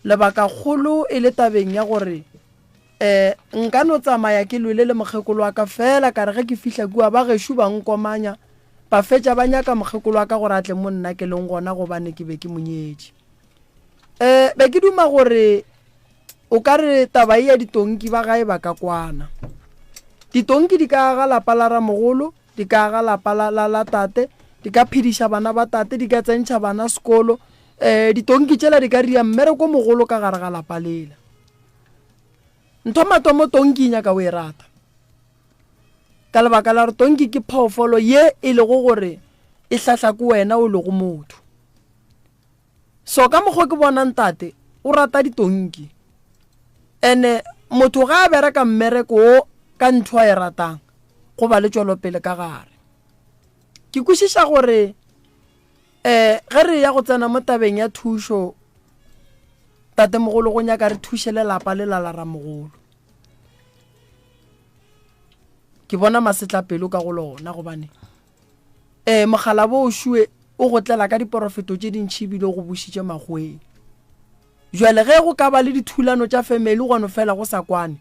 lebaka kgolo e le tabeng ya gore nka no tsamaya ke lwele le mokgekolo wa ka fela ka re ge ke fihla kua ba gešo ba nkomanya ba fetša ba nyaka mokgekolo wa ka gore a tle mo nna ke leng gona gobane ke be ke monyetše be ke duma gore o ka re taba ya ditonki ba gae ba ka kwana ditonki di ka aga lapa la ramogolo di ka aga lapa la tate di ka phediša bana ba tate di ka tsentšha bana sekolo ditonki tšela di ka ria mmereko mogolo ka gare ga lapa lela ntho matomo tonki nyaka o e rata ka lebaka la gore tonki ke phaofolo ye e lego gore e hlahla ko wena o lego motho so ka mokgwa ke bonang tate o rata ditonki ene motho ga a bereka mmereko o ka ntho a e ratang go ba le tšwelopele ka gare ke kwešiša gore ge re ya go tsena mo tabeng ya thušo tate mogolo go nyaka re thušele lapa le la ramogolo ke bona masetlapelo ka go lona gobane mogala bo o šue o go tlela ka diporofeto tše dintšhi ebile go bušitše magweng jwale ge go ka ba le dithulano tša family gone fela go sa kwane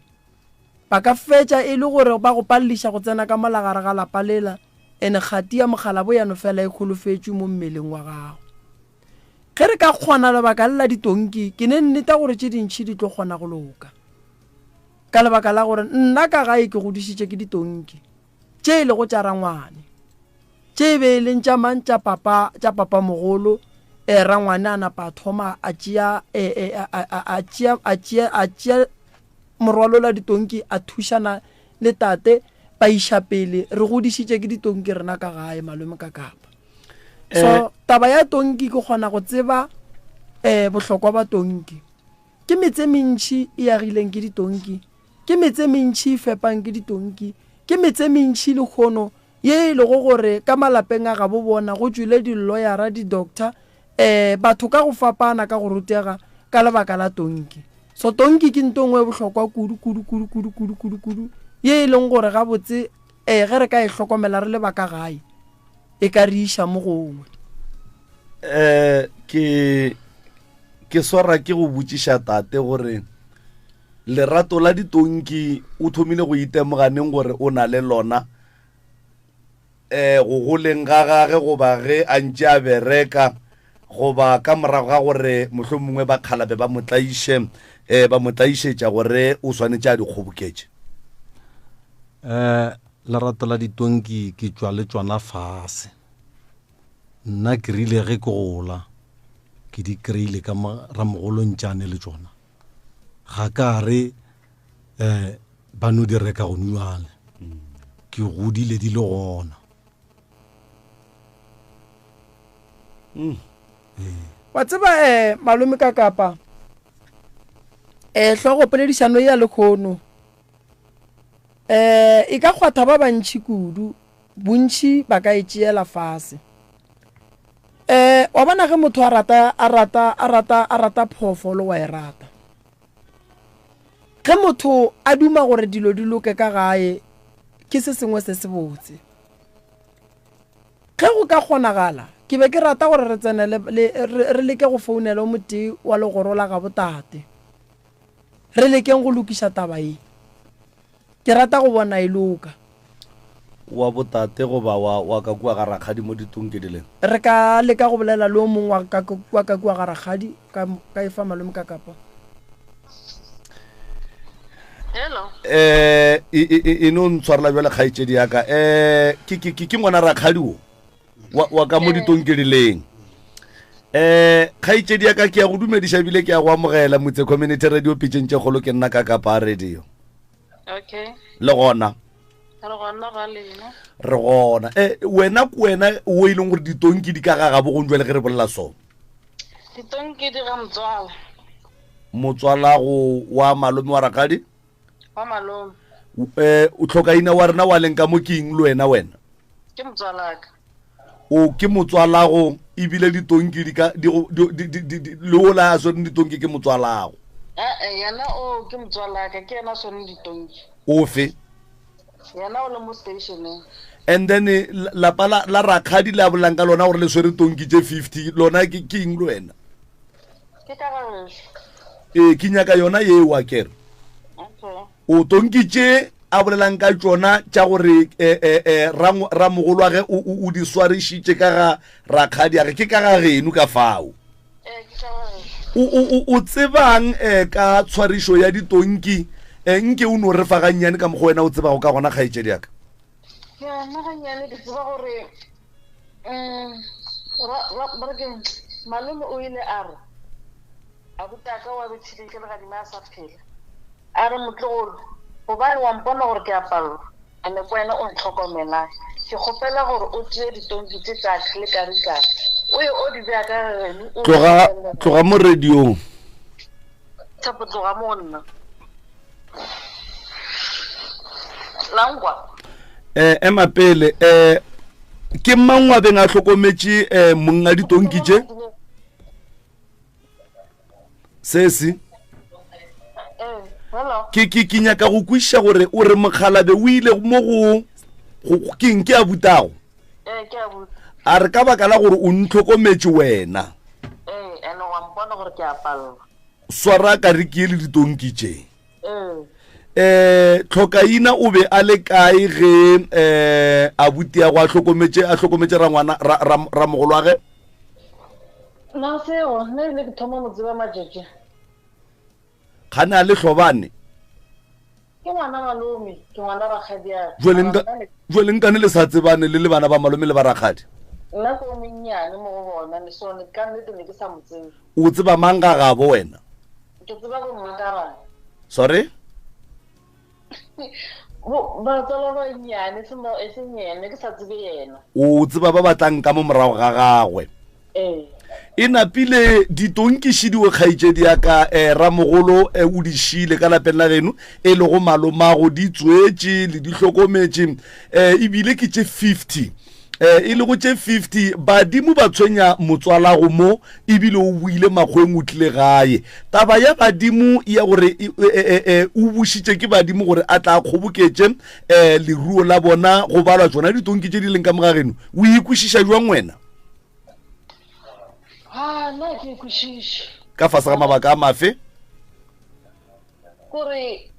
ba ka fetša e le gore ba go palliša go tsena ka molagare ga lapa lela ene kgati ya mogala bo yano fela e kgolofetšwe mo mmeleng wa gago ge re ka kgona lebaka lela ditonki ke ne nneta gore tše dintšhi di tlo kgona go loka ka lebaka la gore nna ka gae ke godišitše ke ditonki tše e le go tša rangwane tše e be e leng tša mang tša papa mogolo rangwane a napa a thoma a tšea morwalo la ditonki a thušana le tate ba iša pele re godišitše ke ditonki rena ka gae malome ka kapa so taba ya tonki ke kgona go tseba bohlokwa ba tonki ke metse mentši e agileng ke ditonki ke metse mentši e fepang ke ditonki ke metse mentši le kgono ye e lego gore ka malapeng a ga bo bona go tswile di-lawyera di-doctor batho ka go fapana ka go rutega ka lebaka la tonki so tonki ke nto ngwe bohlokwa kudu ye e leng gore gabotse ge re ka e hlokomela re lebaka gae e ka re iša mo gongwe ke swara ke go botšiša tate gore lerato la ditonki o thomile go itemoganeng gore o na le lona go goleng ga gage goba ge a ntše a bereka goba ka morago ga gore mohlomongwe ba kgalabe ba motlaišetša gore o swanetše a di kgoboketše lerato la ditonki ke tšwa le tšwana fase nna ke rile ge ke gola ke di kry-ile ka ramogolontšane le tšona ga ka re ba no di reka go nuale ke godile di le gona wa tseba malome ka kapa hlogo poledišano ya lekgono e ka kgwatha ba bantši kudu bontši ba ka e tšeela fase wa bona ge motho a rata phoofolo wa e rata ge motho a duma gore dilo di loke ka gae ke se sengwe se se botse ge go ka kgonagala ke be ke rata gore re tsenele re leke go founela o motee wa legoro la ga botate re lekeng go lokiša taba e ke rata go bona e loka wa botate goba wa ka kua ga rakgadi mo ditonki di leng re ka leka go bolela le o mongwe wa ka kua ga rakgadi ka e fa malome ka kapa hello e no ntshwarela bjale kgaetšedi yaka ke ngwana rakgadi o wa ka mo ditonki di leng kgaetšedi yaka ke ya go dumediša bile ke ya go amogela motse community radio pitšeng tše kgolo ke nna ka kapa radio okay le gona re gona wena ko wena o e leng gore ditonki di ka gaga bogong jwa le ge re bolela sone ditonki di ga motswala go wa malome wa rakgadi wa malome o tlhokaina wa rena wa leng ka mo ke eng le wena ke motswalaka o ke motswalago ebile ditonki le ola a swere ditonki ke motswalago yena o ke motswalaka ke yena swere ditonki ofe yena o le mo stationeng and then lapa la rakgadi le a bolang ka lona gore le swere tonki tše 50 lona ke eng le wena ke ka gagešo ke nyaka yona ye wa kere o tonki tše a bolelang ka tšona tša gore ramogolo wa ge o di swarišitše ka ga rakgadi age ke ka ga geno ka fao o tsebang ka tshwarišo ya ditonki nke o no re fa gannyane ka mokgwa wena o tsebago ka gona kgaetšedi yaka nna gannyane ke tseba gore malome o ile a re abutaka wa betšhileke le gadima a sa phela a re motlogolo gobane wa mpona gore ke apallo ande ko wena o ntlhokomelang ke kgopela gore o tee ditonki tse tsaka le karikana o ye o di beya ka geno tloga mo radiong thapo tloga mo nna langwa ema pele ke mang wa beng a hlokometše monga ditonki tše hello ke nyaka go kwiša gore o re Mokgalabe o ile mo go keng ke a butago ke a botsa a re ka baka la gore o ntlhokometse wena ene wa mpona gore ke a palelwa swara ka re ke le ditonki tše tlhokaina o be a le kae ge abuti ya go a hlokometše ramogolo wa ge na seo nne le ke thoma mo tseba matšatši ga ne a le hlobane ke ngwana malome ke ngwana rakgadiaka jwale nkane le sa tsebane le bana ba malome le ba rakgadi nna ko monnyane mo go bona le sone ka nnete ne ke sa mo tsebe o tseba mang ka gabo wena ke tseba go mmakarane sorry batswala ba nnyane e se nyene ke sa tsebe yena o tseba ba batlang ka mo morago ga gagwe e napile ditonkiši di o kgaitšedi ya ka ramogolo o di šile ka lapeng la geno e le go malomago di tswetše le di hlokometše ebile ke tše 50 e le go tše 50 badimo ba tshwenya motswalago mo ebile o buile makgweng o tlile gae taba ya badimo ya gore o bušitše ke badimo gore a tla kgoboketše leruo la bona go balwa tsona ditonki tše di leng ka mogageno o ikwešiša jwang wena nna ke ikwešiša ka fase ga mabaka a mafe kore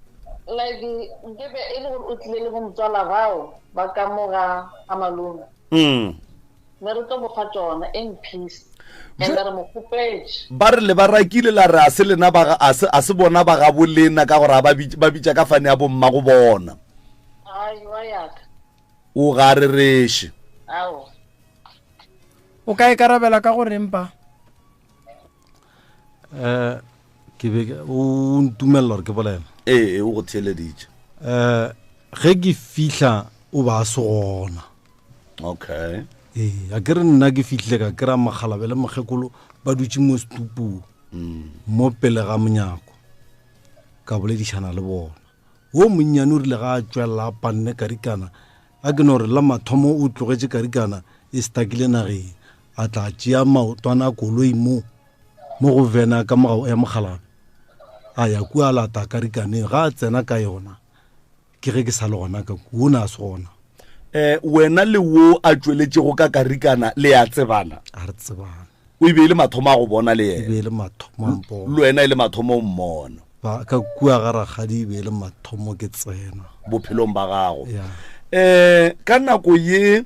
like nkebe e le gore o tlile le go motswala bao ba ka moga a malome ne re tlo boga tsona in peace and re mo khupetše ba re le ba rakile la re a se lena a se bona ba ga bolena ka gore ba bitša ka fane ya bomma go bona wa yaka o ga re reše ao o ka e karabela ka gore mpa ke be o ntumelela gore ke bolela o go theeleditše ge ke fihla o ba se gona okay a ke re nna ke fihlile ka kry-a Mokgalabe le mokgekolo ba dutse mo setupong mo pele ga monyako ka boledišana le bona wo monnyane o rile ga a tswelela a panne karikana a ke no re la mathomo o tlogetše karikana e stakile nageng a tla tšea maotwana a koloi mo go vena ka morago ya Mokgalabe a ya kua a lata karikaneng ga a tsena ka yona ke ge ke sa le gona ka o ne a se gona wena le wo a tšweletšego ka karikana le ya tsebana a re tsebana o ebe le mathomo a go bona le e be le mathomo a mpona le wena e le mathomo o mmona ka kua ga rakgadi e be le mathomo ke tsena bophelong ba gago ya ka nako ye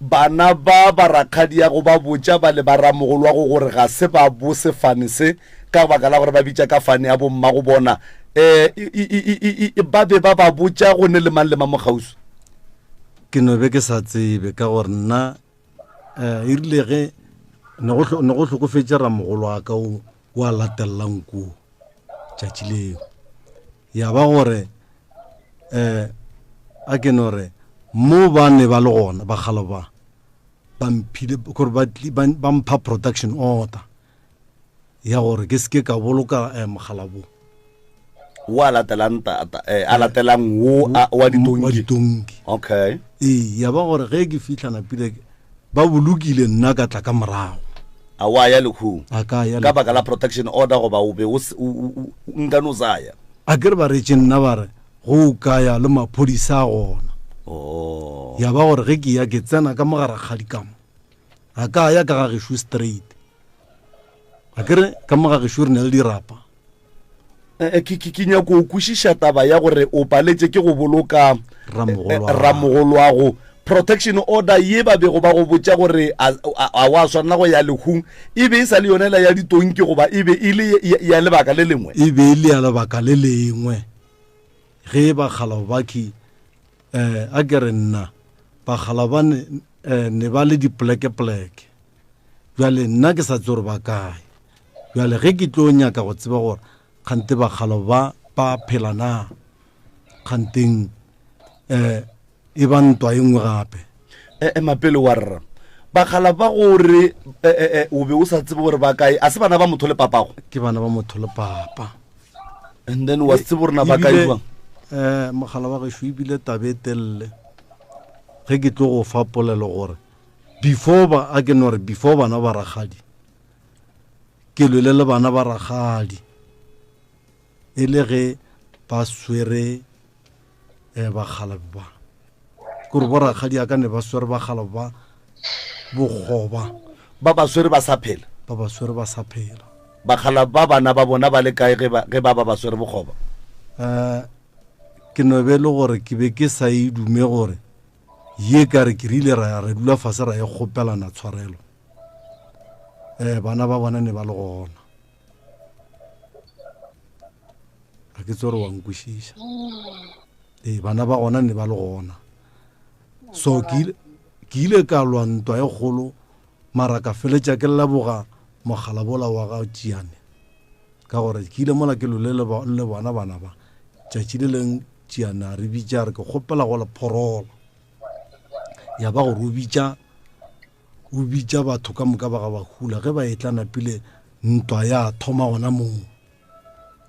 bana ba rakgadi ya go ba botša ba le ba ramogolo wa go gore ga se ba bo sefane se ka baka la gore ba bitša ka fane ya bomma go bona ba be ba botša go ne le mang le mang mo kgausi ke no be ke sa tsebe ka gore nna e rile ge ne go hlokofetše ramogolo wa ka o a latelelang kuo tšatši leo ya ba gore a ke no re mo ba ne ba le gona ba kgalo ba mphile gore ba mpha protection order ya gore ke seke ka boloka Mokgalabo wa latelang wo wa ditonki okay ya ba gore ge ke fitlhana pile ba bolokile nna ka tla ka morago a wa ya lekhung a ka ya ka baka la protection order go ba o be o nkano zaya a ke re ba re nna ba re go ka ya le maphodisa a gona ya ba gore ge ke ya ke tsena ka mogara kgadi kamo a ka ya ka gagesho straight a ke re ka mogagesho re ne le dirapa ke nyako o kwešiša taba ya gore o paletše ke go boloka ramogolo wa go protection order ye ba bego ba go botša gore a wa swanela go ya lekhung e be e sa le yonela ya ditonki goba e be e le ya lebaka le lengwe e be e le ya lebaka le lengwe ge ba kgala ba ki a ke re nna ba kgala ba ne ba le dipleke bjale nna ke sa tse gore ba kae bjale ge ke tlo nyaka go tseba gore kgante ba kgala ba phela na kganteng e ba ntwa e nngwe gape mapele wa rra bakgala ba gore o be o sa tsebe gore ba kae a se bana ba motho le papago ke bana ba motho le papa and then wa tsebe gore na ba kae jwang mogala wa gešo ebile tabe telele ge ke tlo go fa polelo gore before bana ba ragadi ke lwele le bana ba ragadi e le ge ba swere ba kgalabe ba kore borakgadi a ka ne ba swere ba kgalabe ba bogoba ba ba swere ba sa phela ba ba swere ba sa phela bakgala ba bana ba bona ba le kae ge ba swere bogoba ke no be le gore ke be ke sa e dume gore ye ka re ke rile ra dula fase ra e kgopelana tshwarelo bana ba bona ne ba le gona a ke tsore wa nkwešiša bana ba gona ne ba le gona so ke ile ka lwa ntwa e kgolo mara ka feletša ke leboga mogala bola wa ga Tšiane ka gore ke ile mola ke lole le bona bana ba tšatši le leng Tšiane a re bitša re ke kgopela go la phorola ya ba gore o bitša batho ka moka ba ga ba hula ge ba etlana pele ntwa ya thoma gona moo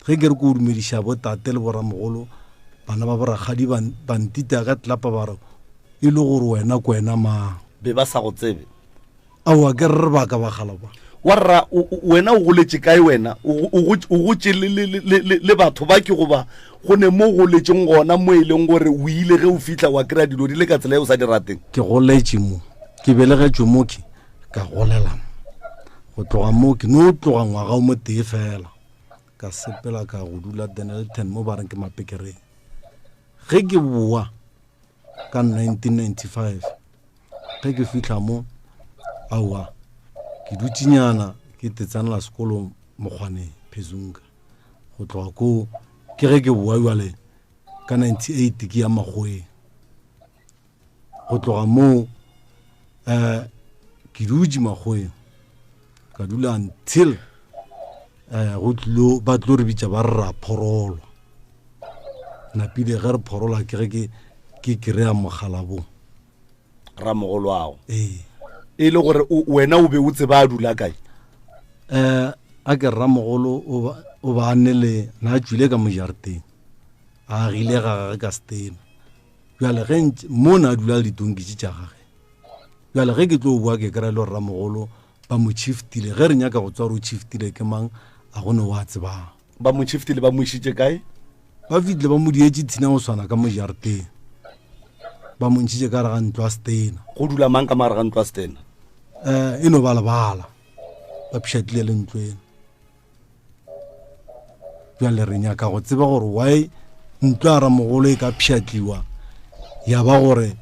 ge ke re ko o dumediša botate le boramogolo bana ba boragadi bantita ka tlapa ba re e le gore wena kwena mang be ba sa go tsebe aowa ke re baka ba galaba warra wena o goletše kae wena o gotše le batho ba ke goba go ne mo goletšeng gona mo e leng gore o ile ge o fitlha wa kry-a dilo di le ka tsela e o sa di rateng ke goletše mo ke belegetšwe mo ke ka golela go tloga mo ke no tloga ngwaga o mo tee fela ka sepela ka go dula Denelton mo ba reng ke mapekereng ge ke boa ka 1995 ge ke fitlha mo aowa ke dutsenyana ke tetsanela sekolo mokgwaneng Phezunga go tloga ko ke ge ke boa jwale ka 98 ke ya Makgoweng go tloga moo ke dutse Makgoweng ka dula until ba tlo re bitša ba rra phorolo napile ge re phorola ke ge ke kry-a mogala bo ramogolo ao e le gore wena o be o tseba a dula kae a ke ramogolo o ba ne le na tswile ka mojareteng a agile ga gage ka stena jale ge mo na dula le ditonkitse tša gage jale ge ke tlo bua ke kry-a le ramogolo ba mo chiftile ge re nyaka go tswa re o chiftile ke mang a gone wa tsebang ba mo chiftile ba mo išitše kae ba fitlile ba mo dietse tshina go swana ka mojareteng ba mo ntšhitše ka re ga ntlo a stena go dula mang ka mare ga ntlo a stena e no balabala ba pšhatlile le ntlo eno jale re nyaka go tseba gore why ntlo a ramogolo e ka pšhatliwa ya ba gore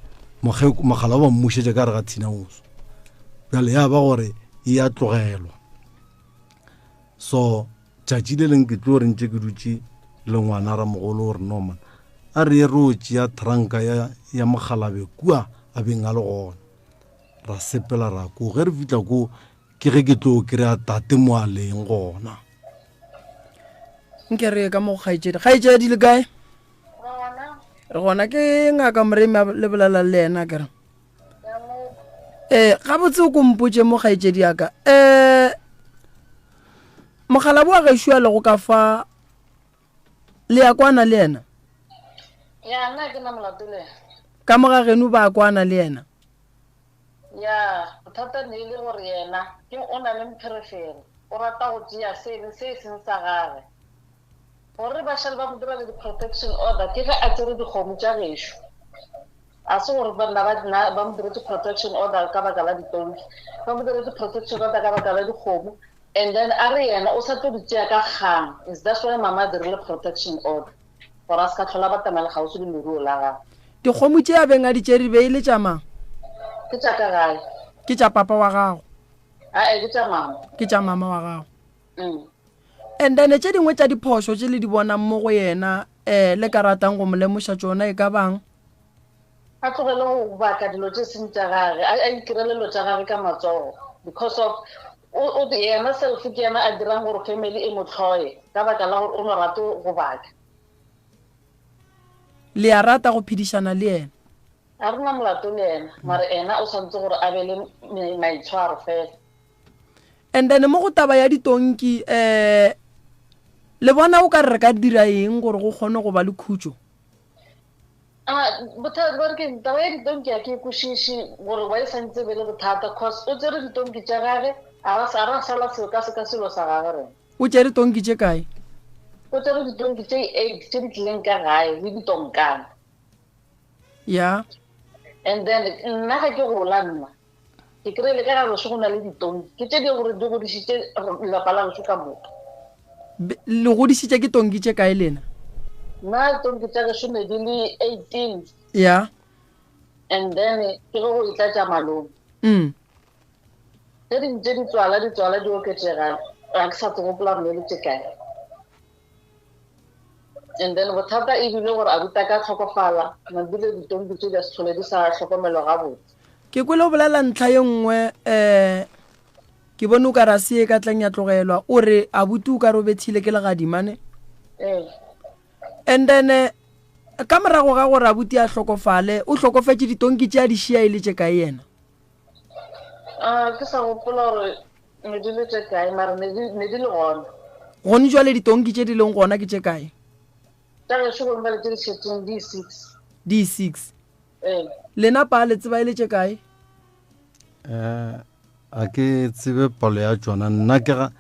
mogala wa mmušetše ka re ga tshina oso jale ya ba gore e a tlogelwa so tšatši le leng ke tlo rentše ke dutše le ngwana ramogolo gore noman a re re o tšea tranka ya mogalabe kua a beng a le gona ra sepela ra ko ge re fitlha ko ke ge ke tlo kry-a tate mo a leng gona nke re ka mo kgaetšedi le kae re gona ke ngaka Moremi le bolela le ena kere gabotse o kompotše mo kgaetšedi yaka mogala bo a gešo le go ka fa le ya kwana le ena ya nna ke na molato le ka moga geno ba kwana le ena ya bothata ne ile gore yena ke o na le mpherefere o rata go tšea sebe se seng sa gage gore bašale ba mo dira le di-protection order ke ge a tsere dikgomo tša gešo a se gore bana ba mo diretse protection order ka baka la ditonki ba mo diretse protection order ka baka la dikgomo and then a re yena o sa tlo di tšea ka kgang is that's why mama a dirile protection order gore a se ka tlhola ba tamela gausi le leruo la gage dikgomo tše a beng a di tšere be e le tša mang ke tša ka gae ke tša papa wa gago ke tša mama ke tša mama wa gago and then tše dingwe tša diphošo tše le di bonang mo go yena le ka ratang go mo lemoša tšona e ka bang a tlogele go baka dilo tše seng tša gage a ikirelelo tša gage ka matsogo because of yena self ke yena a dirang gore family e mo tlhoye ka baka la gore o no rate go baka le a rata go phedišana le ena a rena molato le ena mare ena o santse gore a be le maitshwaro fela and then mo go taba ya ditonki le bona o ka re ka dira eng gore go kgone go ba le khutšo bothata ba re ke taba ya ditonki a ke kwešiše gore wa e santse be le bothata cause o tsere ditonki tša gage a ra sala seo ka se ka selo sa gage rena o tšere tonki tše kae o tsere ditonki tse 8 tse di tlileng ka gae le ditonkana. ya And then nna ga ke gola nna ke kry-ile ka gare se go na le ditonki ke tse di gore di godisitse lelapa la goso ka moka. le godisitse ke tonki tse kae lena? Nna tonki tsa geso ne di le 18 ya and then ke go e tlatsa malome. Tse di ntse di tswala di oketsega ga ke sa tsegopola mme le tse kae. And then bothata e bile gore abuti ka tlhokofala mabile ditonki tse di a se tlhole di sa tlhokomelwa gabotse. ke kwele o bolela ntlha ye nngwe ke bone o ka ra se e ka tlang ya tlogelwa o re abuti o ka re o bethile ke legadimane. And then ka morago ga gore abuti a tlhokofale o tlhokofetse ditonki tse a di šia e le tse kae yena? Ke sa gopola gore ne di le tse kae mara ne di le gona. gone jwale ditonki tse di leng gona ke tse kae? Tsa geso gore ba le tse di šetseng di 6. di 6 lena pa le tseba e le tse kae? a ke tsebe palo ya tsona nna ke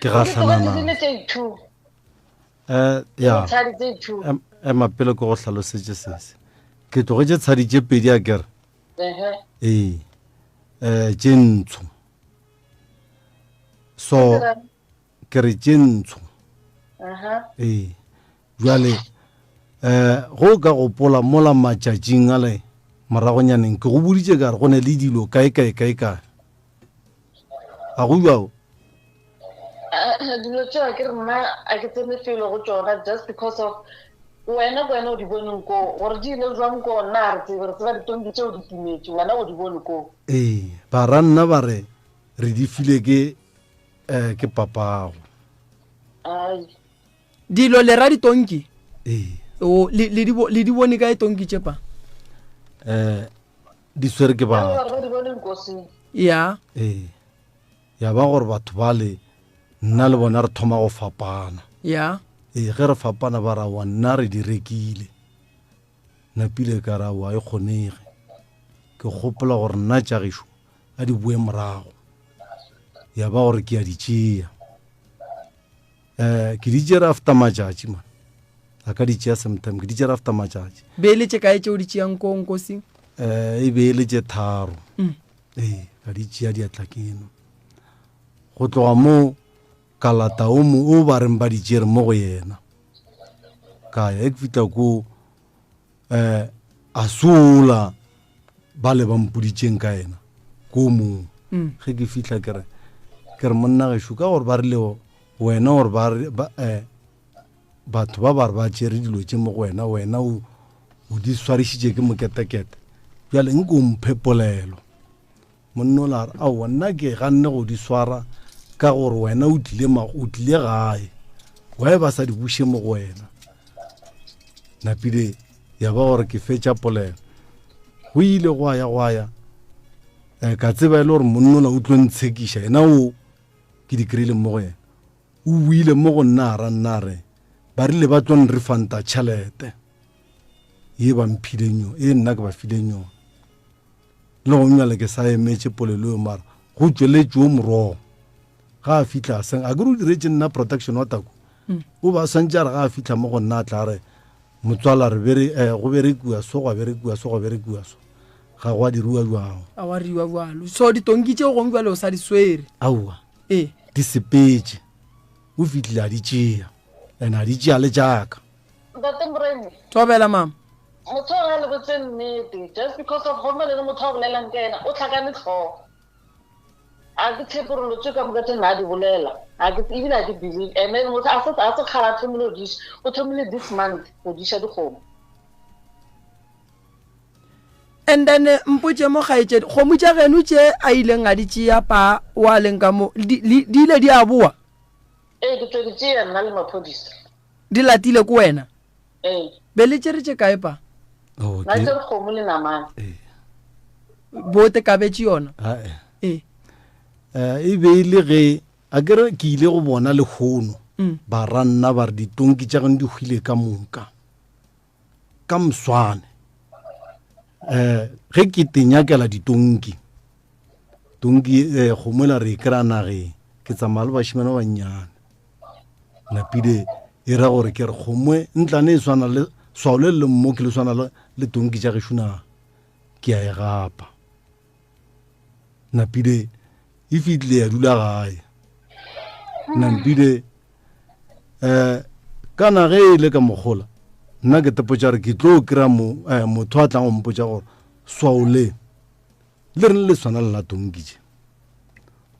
gatlhanana ya ema pele ko go tlhalosetse sese ke tlogetse tshadi tse pedi a kere tše ntsho so ke re tše ntsho jwale go ka gopola mola matšatšing a le moragonyaneng ke go boditše ka re go ne le dilo kae a go jwao dilo tseo ke re nna a ke tsene felo go tsona just because of wena o di boneng ko gore di ile jwang ko nna re tseba ditonki tseo di timetse wena o di bone ko. Ba ranna ba re di file ke papago dilo le ra ditonki le di bone ka tonki tse pa di swere ke ba ya ya ba gore batho ba le nna le bona re thoma go fapana ya ge re fapana ba ra wa nna re di rekile napile ka ra wa e kgonege ke gopola gore nna tša gešo a di bue morago ya ba gore ke a di tšea ke di tšere after matšatši man a ka di tšea sometime ke di tšere after matšatši beeletše kae tšeo di tšeang ko nkosing e beeletše 3 ka di tšea diatla keno go tloga mo kalata o ba reng ba di tšere mo go yena ka ya ke fitla ko a sola ba le ba mpoditšeng ka yena ko mo ge ke fitla ke re monna gešo ka gore ba rile wena gore batho ba ba re ba tšere dilo tše mo go wena o di swarišitše ke moketekete bjale nke o mphepolelo monna o la re aowa nna ke ganne go di swara ka gore wena o tlile gae wae ba sa di buše mo go wena napile ya ba gore ke fetša polelo go ile go ya ka tseba ile gore monna ola o tlo ntshekiša ena o ke di kry-ile mo go yena o buile mo go nna re ba rile ba tlo nrefanta tšhelete ye ba mphileng yo e nna ke ba fileng yona le go nyale ke sa emetše polelo yo mara go tšweletše o morogo ga a fitla a ke re o diretse nna protection wa tako o ba swantse re ga a fitla mo go nna a tla re motswala go berekiwa so go berekiwa so ga go a diriwa jwao a wa riwa bjalo so ditonki tšeo gongwe bjale o sa di swere aowa di sepetse o fitlhile a di tšea and a di tšea le jaaka tobela mama motho ga le botse nnete just because of gome le motho a bolelang ka ena o tlhakane tlhogo a ke tshepe gore lotse ka moka tse nna a di bolela ebile a ke believe and then motho a se kgala a thomile o thomile this month go diša dikgomo. and then mpotse mo gaetšedi kgomo tša geno tše a ileng a di tšea pa wa leng ka mo di ile di a boa ke tlo di tšea nna le maphodisa di latile ko wena be le tšere tše kae pa na tšere kgomo le namane bote kabetše yona e be ile ge a kere ke ile go bona lekgono ba ranna ba re ditonki tša gane di hwile ka moka ka mswane ge ke tenyakela ditonki kgomola re e kry-a nageng ke tsamaya le bašimane ba nnyane napile e ra gore ke re kgomwe ntlane e swana le swao le le mmo ke le swana le tonki tša gešona ke a e gapa napile e fitlile ya dula gae nampile kana ge e le ka mogola nna ke tepotša re ke tlo kry-a motho a tlang go mpotša gore swao le reng le swana le la tonkitše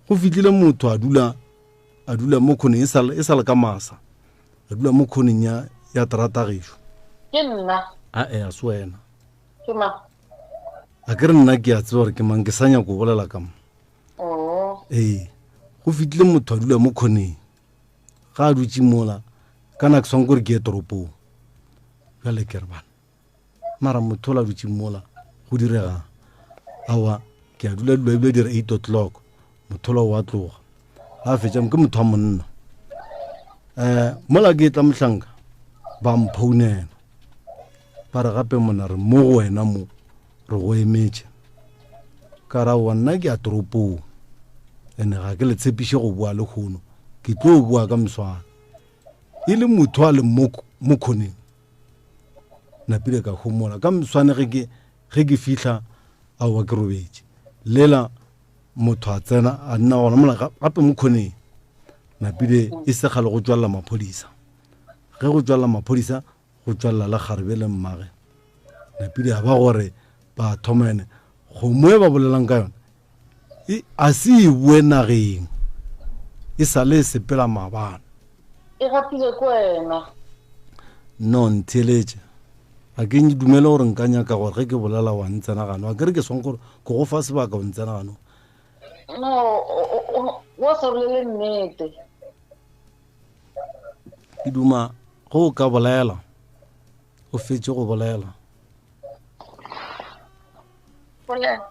go fitlhile motho a dula mo khoneng e sa le ka masa a dula mo khoneng ya terata gešo ke nna a se wena ke ma a ke re nna ke a tseba gore ke mang ke sa nyako go bolela ka mo ee go fitlhile motho a dula mo khoneng ga a dutse mola kana ke swang kore ke ye toropong jale ke re bana mara motho o la dutse mola go diregang awa ke a dula ebile dire 8 o'clock motho la wa tloga a fetša ke motho wa monna mola ke tla mohlanka ba mphounela ba re gape mona re mo go wena mo re go emetše ka ra wa nna ke a toropong ene ga ke le tshepiše go bua le kgono ke tlo bua ka moswana e le motho a le mo khoneng napile ka homola ka moswane ge ke fihla a wa ke robetše lela motho a tsena a nna gona mola gape mo khoneng napile e segale go tswalela maphodisa ge go tswalela maphodisa go tswalela le kgarebe le mmage napile a ba gore ba thomene kgomo e ba bolelang ka yone a se e bue nageng e sa le sepela maabane e gapile ko wena no ntheletše a ke dumele gore nka nyaka gore ge ke bolela wa ntsenagano a ke re ke swang gore ke go fa sebaka o ntsenagano no wa sa bolele nnete ke duma go o ka bolela o fetse go bolela bolela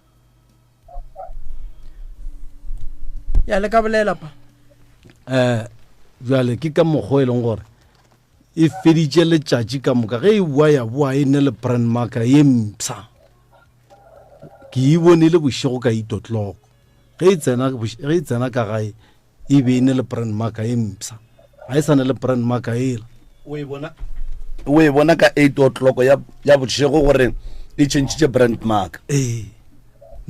ya le ka bolela pa jale ke ka mokgwa e leng gore e feditše letšatši ka moka ge e bua ya boa e ne le brand marker ye mpsa ke e bonele bošego ka 8 o'clock ge e tsena ka gae e be e ne le brand marker ye mpsa ga e sa ne le brand marker ele o e bona ka 8 o'clock ya bošego gore e tšhentšitše brand mark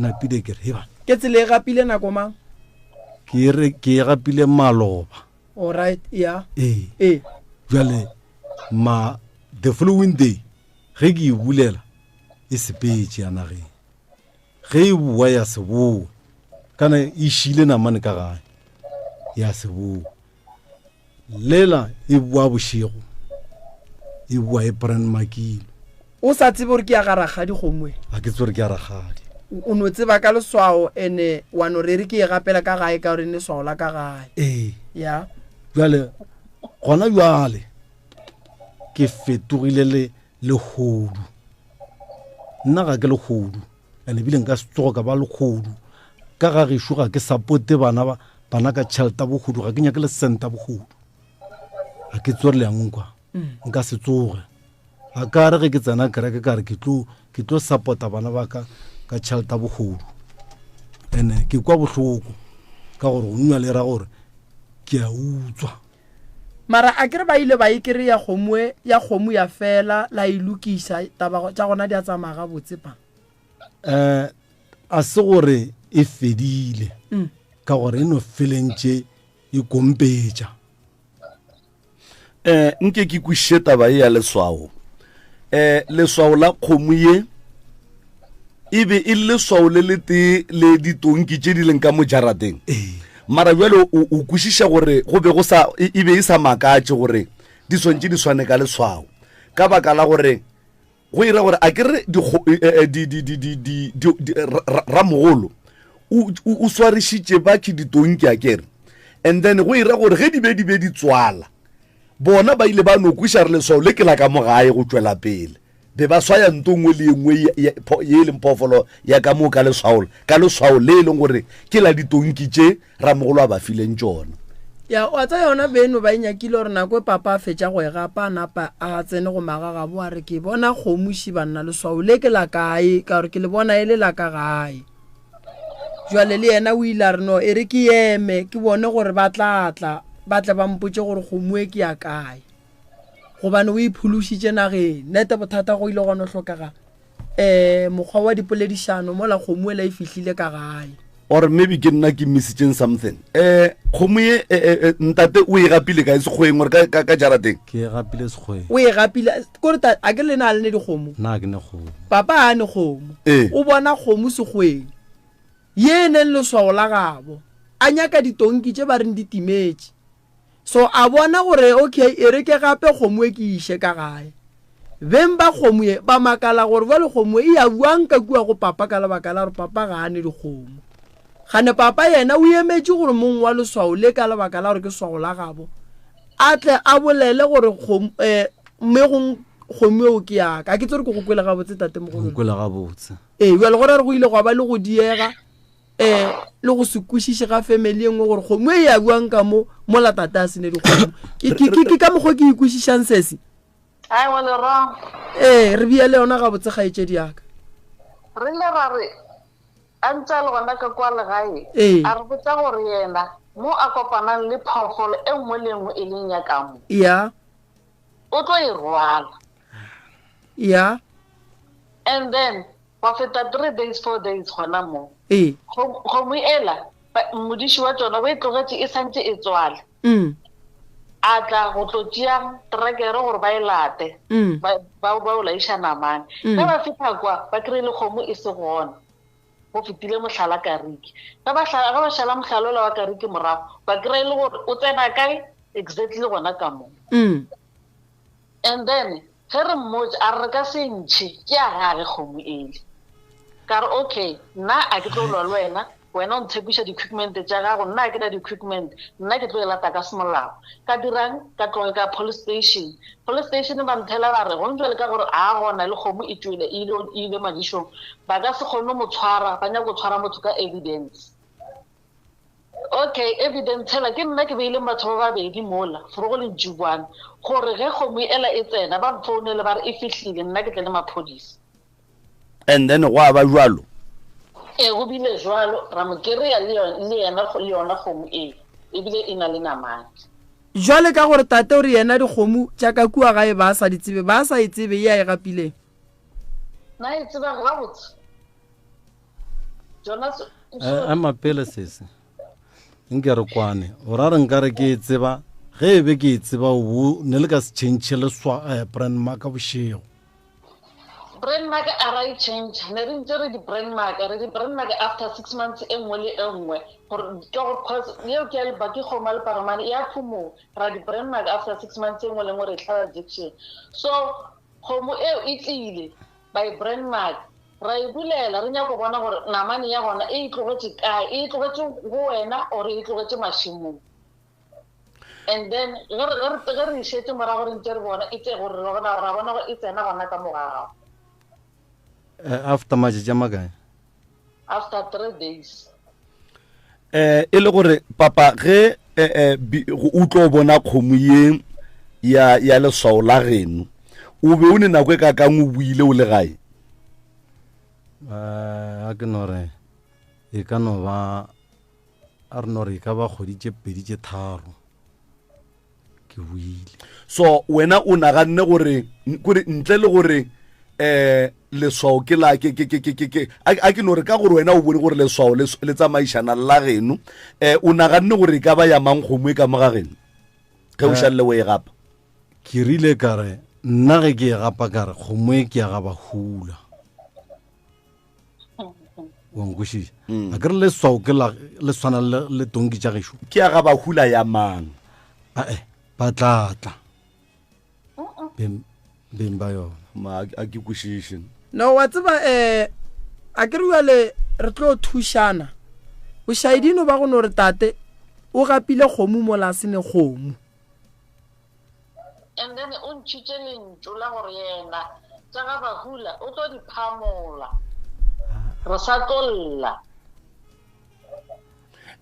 napile ke re heba ke tsele e gapile nako mang ke e gapile maloba alright ya jale the following day ge ke e bulela e sepetše ya nageng ge e bua ya seboa kana e šile namane ka gae ya seboa lela e bua bošego e bua e brand makile o sa tsebe gore ke ya garagadi gomwe a ke tsore ke ya ragadi o no tseba ka leswao ene wa no re ke e gapela ka gae ka gore ne swao la ka gae ya jale gona jale ke fetogile le godu nna ga ke le godu ene bile nka se tsoga ka ba le godu ka ga gešo ga ke supporte bana ka tšhelete bogodu ga ke nyake le senta bogodu ga ke tsore le yangkwa nka se tsoge a ka re ge ke tsena kereke ka re ke tlo supporta bana ba ka tšhelete bogodu ene ke kwa bohloko ka gore go nna le ra gore ke a utswa mara a kere ba ile ba ikere ya kgomo ya fela la ilukisa taba tša gona di a tsamaya ga botse pa a se gore e fedile ka gore e no felentše e kompetša nke ke kwiše taba e ya leswao leswao la kgomo ye e be e leswao le lete le ditonki tše di leng ka mo jarateng mara bjalo o kwešiša gore go be e be e sa makatše gore di swantše di swane ka leswao ka baka la gore go ira gore a kere ramogolo o swarišitše bake ditonki a kere and then go ira gore ge di be di tswala bona ba ile ba no kwiša re leswao le ke la ka mo gae go tšwela pele be ba swaya ntongwe le engwe ye leng phoofolo ya ka mo ka leswao le leng gore ke la ditonki tše ramogolo a ba fileng tšona ya wa tsa yona beno ba inyakile gore nako papa a fetša go e gapa napa a tsene go magagabo a re ke bona kgomoši banna leswao le ke la kae ka gore ke le bona e le la ka gae jwale le yena o ile a re no e re ke eme ke bone gore ba tle ba mpotše gore kgomo e ke ya kae gobane o iphološitše nageng nete bothata go ile gona o tlhokega mokgwa wa dipoledišano mola kgomo e la e fihlile ka gae or maybe ke nna ke missitšeng something kgomo ye ntate o e gapile ka e sekgoeng gore ka jarateng ke gapile sekgoeng o e gapile kore a ke lena a le ne dikgomo nna ke ne kgomo papa a ne kgomo o bona kgomo sekgoeng ye neng leswao la gabo a nyaka ditonki tše ba reng ditimetse so a bona gore okay e re ke gape kgomo e ke ishe ka gae beng ba kgomo e ba makala gore ba le kgomo e ya buang ka kua go papa ka lebaka la gore papa ga ane dikgomo gane papa yena o emetse gore mong wa leswao le ka lebaka la gore ke swao la gabo a tle a bolele gore mmegong kgomo eo ke yaka a ke tse gore ke go kwele gabotse tate mogolo kwela gabotse jale gore re go ile go ba le go diega le go se kwešiše ga family engwe gore kgomo e ya buang ka mo la tate a sene dikgomo ke ka mokgwa ke ikwešišang sese ai wa le wrong re bia le yona gabotse kgaetšedi yaka re le ra re a ntse le gona ka kwa legae a re botsa gore yena mo a kopanang le phologolo e nngwe le nngwe e leng ya kamo ya o tlo e rwala ya and then wa feta 3 days 4 days gona mo kgomo ela modiši wa tsona o e tlogetse e santse e tswale a tla go tlo tšea terekere gore ba e late ba o laiša namane ge ba fitlha kwa ba kry-ile kgomo e se gona go fetile mohlala kariki ga ba šala mohlala ola wa kariki morago ba kry-ile gore o tsena kae exactly gona ka mo and then ge re mmotse a re ka se ntšhe ke a gage kgomo ele ka re okay nna a ke tlo lwa le wena o ntshepiša di-equipment tša gago nna ke na di-equipment nna ke tlo e lata ka semolao ka dirang ka tloge ka police station ba nthela ba re go ntse le ka gore a gona le kgomo e tswile e ile madišong ba ka se kgone mo tshwara ba nyaka go tshwara motho ka evidence okay evidence hela ke nna ke beile batho ba babedi mola for go le ntšibwane gore ge kgomo ela e tsena ba mfounele ba re e fihlile nna ke tle le maphodisa and then go aba jwalo go bile jwalo ra mo kereya le yona kgomo ebile e na le namane jwale ka gore tate o re yena dikgomo tša ka kua gae ba sa ditsebe ba sa itsebe e a e gapileng na e tseba gabotse jonas a mapele sese nke re kwane o ra re nka re ke e tseba ge e be ke e tseba o ne le ka se tšhentšhe le brand mark bošego brand mark a ra e change ne re ntse re di-brand mark after 6 months e nngwe le e nngwe gore ke go cause yeo ke ya lebaki kgoma le paramane e a phumoga ra di-brand mark after 6 months e nngwe le nngwe re tlhaba addiction so kgomo eo e tlile by brand mark ra e bulela re nyako bona gore namane ya gona e itlogetse kae e itlogetse go wena or e itlogetse mašimong and then ge re išetse morago re ntse re bona e tse gore ra bona gore e tsena gona ka mogago after matšatši a makae after 3 days e le gore papa ge o tlo bona kgomo ye ya leswao la geno o be o ne nako e ka kang o buile o le gae a ke no re e ka no ba a re no re e ka ba kgoditše 2 3 ke buile so wena o naganne gore ntle le gore leswao ke la a ke no re ka gore wena o bone gore leswao le tsamaišana la geno o naganne gore e ka ba ya mang kgomo e ka moga geno ge o šalele o e gapa ke rile ka re nna ge ke e gapa ka re kgomo e ke ya gaba hula wankwešiša a ke re leswao ke le tshwana le tonki tša gešo ke ya gaba hula ya mang ba tlatla beng ba yona a ke kwešiše no wa tseba a ke re jale re tlo thušana bošaedino ba go no re tate o gapile kgomo mo lasene kgomo and then o ntšhitše lentšu la gore yena tša ga bahula o tlo di phamola re sa tlolla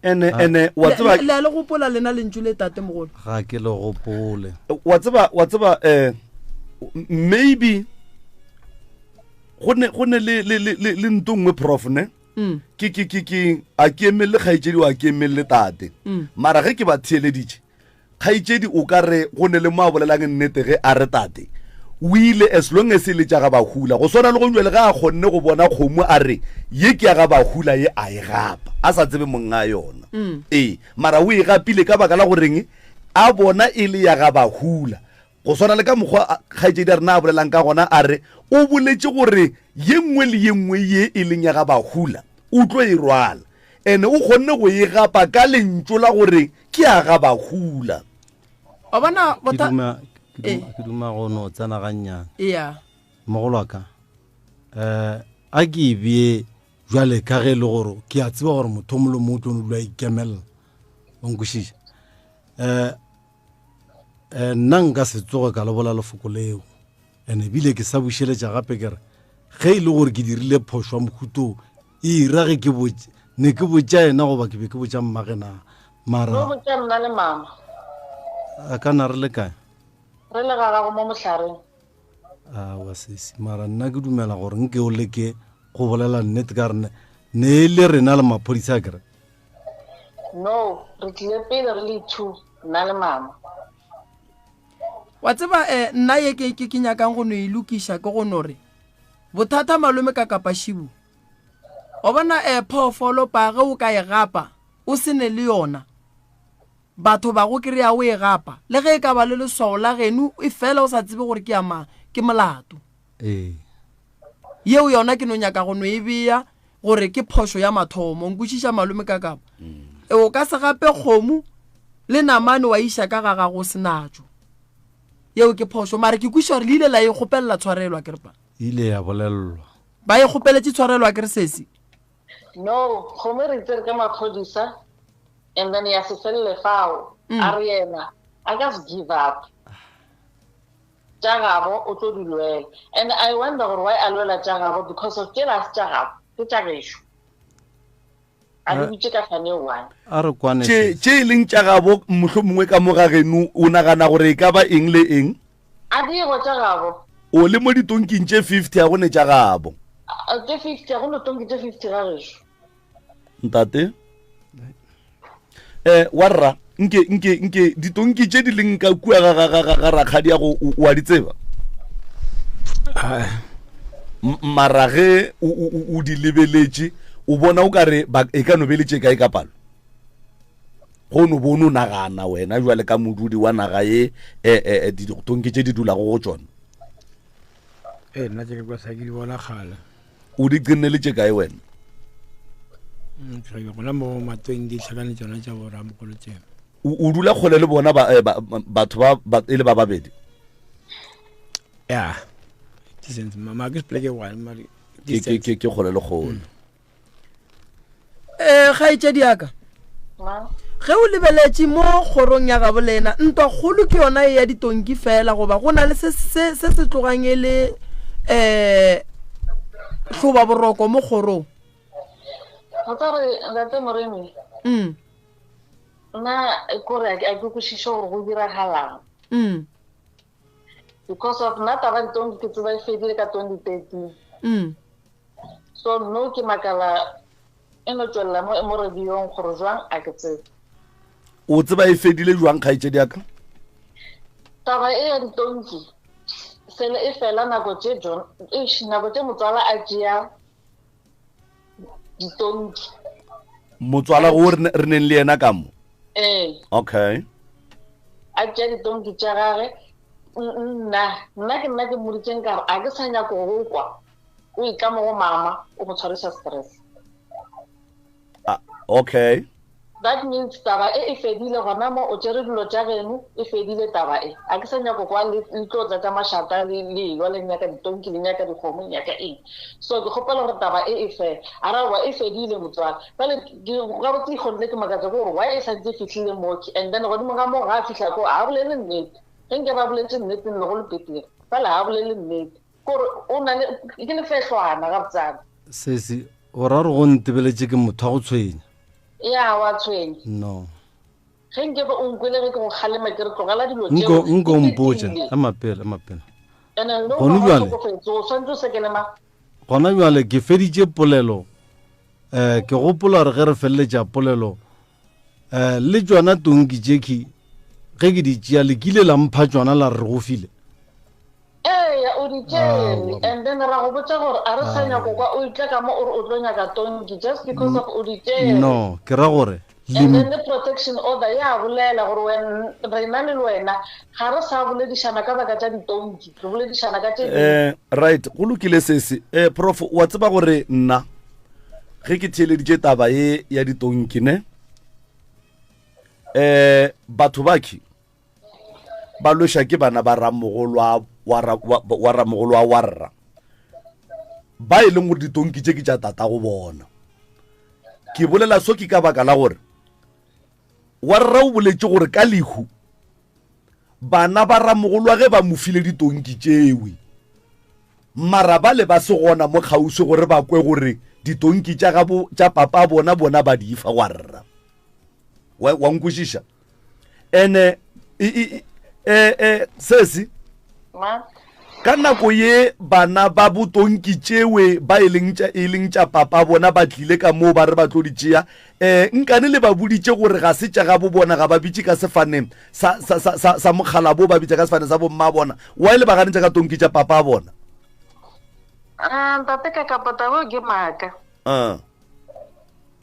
ene wa tseba le gopola lena lentšu le tate mogolo ga ke le gopole wa tseba maybe go ne le ntongwe prof ne ke a ke emelle kgaetšedi wa ke emelle tate mara ge ke ba theeleditše kgaitsedi o ka re go ne le mo a bolelang nnete ge a re tate o ile as long as le tša ga bahula go swana le go jwele ga a kgonne go bona kgomo a re ye ke ya ga bahula ye a e gapa a sa tsebe monga yona mara o e gapile ka baka la goreng a bona e le ya ga bahula go swana le ka mokgwa kgaitsedi a rena a bolelang ka gona a re o boletse gore ye nngwe le ye nngwe ye e leng ya ga bahula o tlo e rwala ene o kgonne go e gapa ka lentso la gore ke ya ga bahula wa bona ke duma go no tsena gannyana ya mogolo wa ka a ke bie jwale ka ge le gore ke a tseba gore motho mo le motho o dula ikemelela onkwešiša nna nka se tsoge ka le bola lefoko leo ene bile ke sa bušeletša gape kere ge e le gore ke dirile phošwa mohuto e ira ge ne ke botša ena goba ke be ke botša mmagena mara nna le mama a ka na re le kae re le gagago mo mohlareng wa sesi mara nna ke dumela gore nke o leke go bolela nnete ka rene ne e le rena le maphodisa kere no re tlile pele re le two nna le mama wa tseba nna ye ke nyakang go no e lokiša ke go nore bothata malome ka kapashibu o bona phoofolo pa ge o ka e gapa o se ne le yona batho ba go kry-a o e gapa le ge e ka ba le leswao la geno e fela o sa tsebe gore ke ama ke molato yeo yona ke no nyaka go no e bea gore ke phošo ya mathomo nkwešiša malome ka kapa o ka se gape kgomo le namane wa iša ka ga gago senatšo yeo ke phošo mare ke kweša gore le ile la e kgopelela tshwarelwa kerepa ile ya bolelelwa ba e kgopeletše tshwarelwa kere sesi no kgomo re tsere ka maphodisa and then ya se felele fao a re yena a ka se give up tša gabo o tlo di lwela and I wonder gore why a lwela tša gabo because of tšela se tša gabo ke tša gešo a di butše ka fane one a re kwane tše e leng tša gabo mohlho mongwe ka mo ga geno o nagana gore e ka ba eng le eng a diego tša gabo o le mo ditonking tše 50 a gone tša gabo tše 50 a go no tonki tše 50 ga gešo ntate warra nke ditonki tše di leng ka kua ga rakgadi ya go wa di tseba mara ge o di lebeletše o bona o ka re e ka no beletše kae ka palo go no bono nagana wena jwale ka modudi wa naga ye ditonki tše di dulago go tšona nna tše ke kwa sa ke di bona kgale o di qenneletše kae wena gona mo matweng di tlhakane tsona tša boramogolo tseo o dula kgole le bona batho e le ba babedi ya mama ke sepele ke one ke kgole le kgole ga itse diaka ge o lebeletše mo kgorong ya gabo lena ntwa kgolo ke yona e ya ditonki fela goba go na le se tlogang e le hloba boroko mo kgorong ga re ntate Moremi nna kore a ke kwešiše gore go diragalang because of nna taba ditonki ke tseba e fedile ka 2013 so no ke makala e no tswelela mo radiong gore jwang a ke tsebe o tseba e fedile jwang kgaitšedi yaka taba e ya ditonki sele e fela nako tše motswala a tšea ditonki motswala go re neng le yena ka mo okay a tšea ditonki tša gage nna ke moditseng kare a ke sa nyako go kwa o itlamo go mama o mo tshwarisa stress okay that means taba e fedile gona mo o tšere dilo tša geno e fedile taba e a ke sa nyako kwa le tlo tlatša mašata le lwa le nyaka ditonki le nyaka dikgomo nyaka eng so ke kgopela gore taba e fela a ra wa e fedile motswala bale ga botse ikgonne ke makatsa gore wa e santse fitlhile moki and then godimo ga mo ga a fitlha ko a bolele nnete ge nke ba boletse nnete nne go le petile bale a bolele nnete kore o na le ke lefetlhwana ga botsana sesi o ra re go ntebeletše ke motho wa go tshwenya ya wa tshwenya no ge nke ba o nkwele ge ke go kgalema ke re tlogela dilo tšeo nko mpotse a mapela gona bjale ke feditše polelo ke gopola gore ge re feleletša polelo le tšona tonki tšeki ge ke di tšea le kile la mpha tsona la re go file eya o di tšere and then ra go botsa gore a re sa nyako kwa o itle ka mo o re o tlo nyaka tonki just because of o di tšere no ke ra gore and then the protection order ya bolela gore when re na le wena ga re sa boledišana ka baka tša ditonki re boledišana ka tše right go lokile sese prof wa tseba gore nna ge ke theeleditše taba ye ya ditonki ne batho baki ba loša ke bana ba ramogolo wa ramogolo wa warra ba e leng gore ditonki tše ke tša tata go bona ke bolela so ke ka baka la gore warra o boletše gore ka lehu bana ba ramogolwa ge ba mofile ditonki tšewe mara ba le ba se gona mo kgausi gore ba kwe gore ditonki tša papa bona ba di fa warra wa nkwešiša ene sesi ka nako ye bana ba botonki tšewe ba e leng tša papa bona ba tlile ka moo ba re ba tlo di tšea nkane le ba boditše gore ga se tša gabo bona ga ba bitše ka sefaneng sa mogala bo ba bitša ka sefaneng sa bomma bona wa e le ba ganetša ka tonki tša papa bona ntate ka kapotabo ke maaka a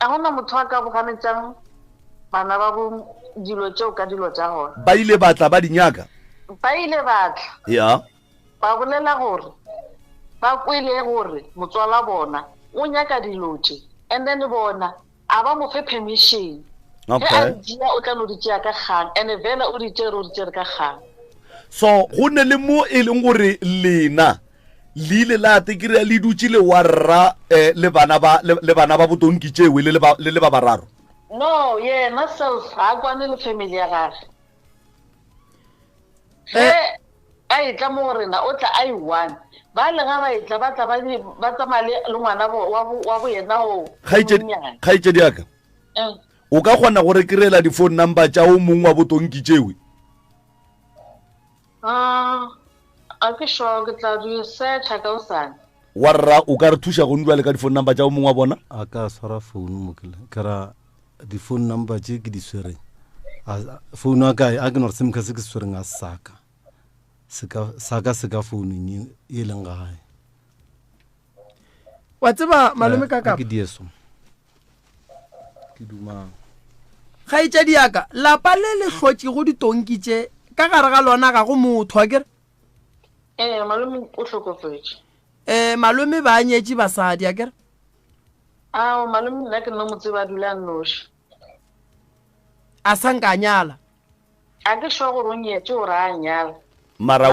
gona motho a ka boganetšang bana ba bo dilo tšeo ka dilo tša gona ba ile batla ba dinyaka ba ile batla ya ba bolela gore ba kwele gore motswala bona o nyaka dilotse and then bona a ba mo fe permission ge a dia o tla no di tšea ka kgang and vela o di tšere ka kgang so go ne le mo e leng gore lena le ile la tekire le dutse le warra le bana ba botonki tšewe le ba bararo no yena self ga kwane le family ya gage a itla mo rena o tla a i1 ba le ga ba itla ba tla ba tsamale le ngwana wa bo yena o kgaitsedi aka o ka kgona gore kirela di-phone number tša o mongwe wa botonki tšewe a ke sure ke tla do search ka o sana warra o ka re thuša go ndwa le ka di-phone number tša o mongwe wa bona a ka swara phone mo ke ra di-phone number tše ke di swereng phone a kae a ke nore semka se ke se swereng a saka se ka founung e leng gae wa tseba malome ka ke dieso ke dumang ga itša diaka lapa le le hlotse go ditonki tše ka gare ga lona ga go motho a kere malome o hlokofetše malome ba nyetše basadi a kere malome nna ke nna motse ba dula nnoši a sa nka nyala a ke sure gore o nyetse gore a nyala mara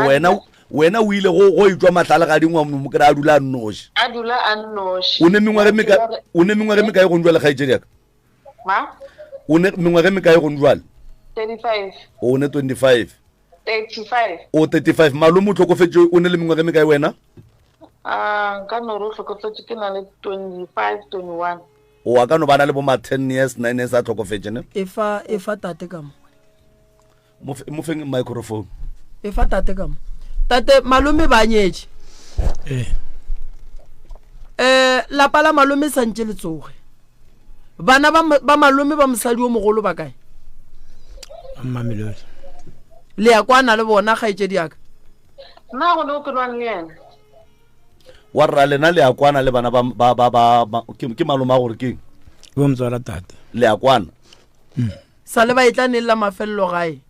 wena o ile go itwa matlale ga dingwa mo kry a dula a nnoši a dula a nnoši o ne mengwage me kae go njwale kgaitsedi yaka o ne mengwage me kae go njwale 35 o ne 25 35 o 35 malome o tlhokofetse o ne le mengwage me kae wena ka nore o tlhokofetse ke na le 25 21 o a ka no bana le bo ma 10 years 9 years a tlhokofetse ne e fa tate ka mo feng microphone e fa tate ka tate malome ba nyetše lapa la malome sa ntše le tsoge bana ba malome ba mosadi o mogolo ba kae Mamelodi le ya kwana le bona kgaitšedi yaka nna go ne o ke lwane le yena warra lena le ya kwana le bana ke malome a gore keng bo motswala tate le ya kwana sa le ba itla ne la mafelelo gae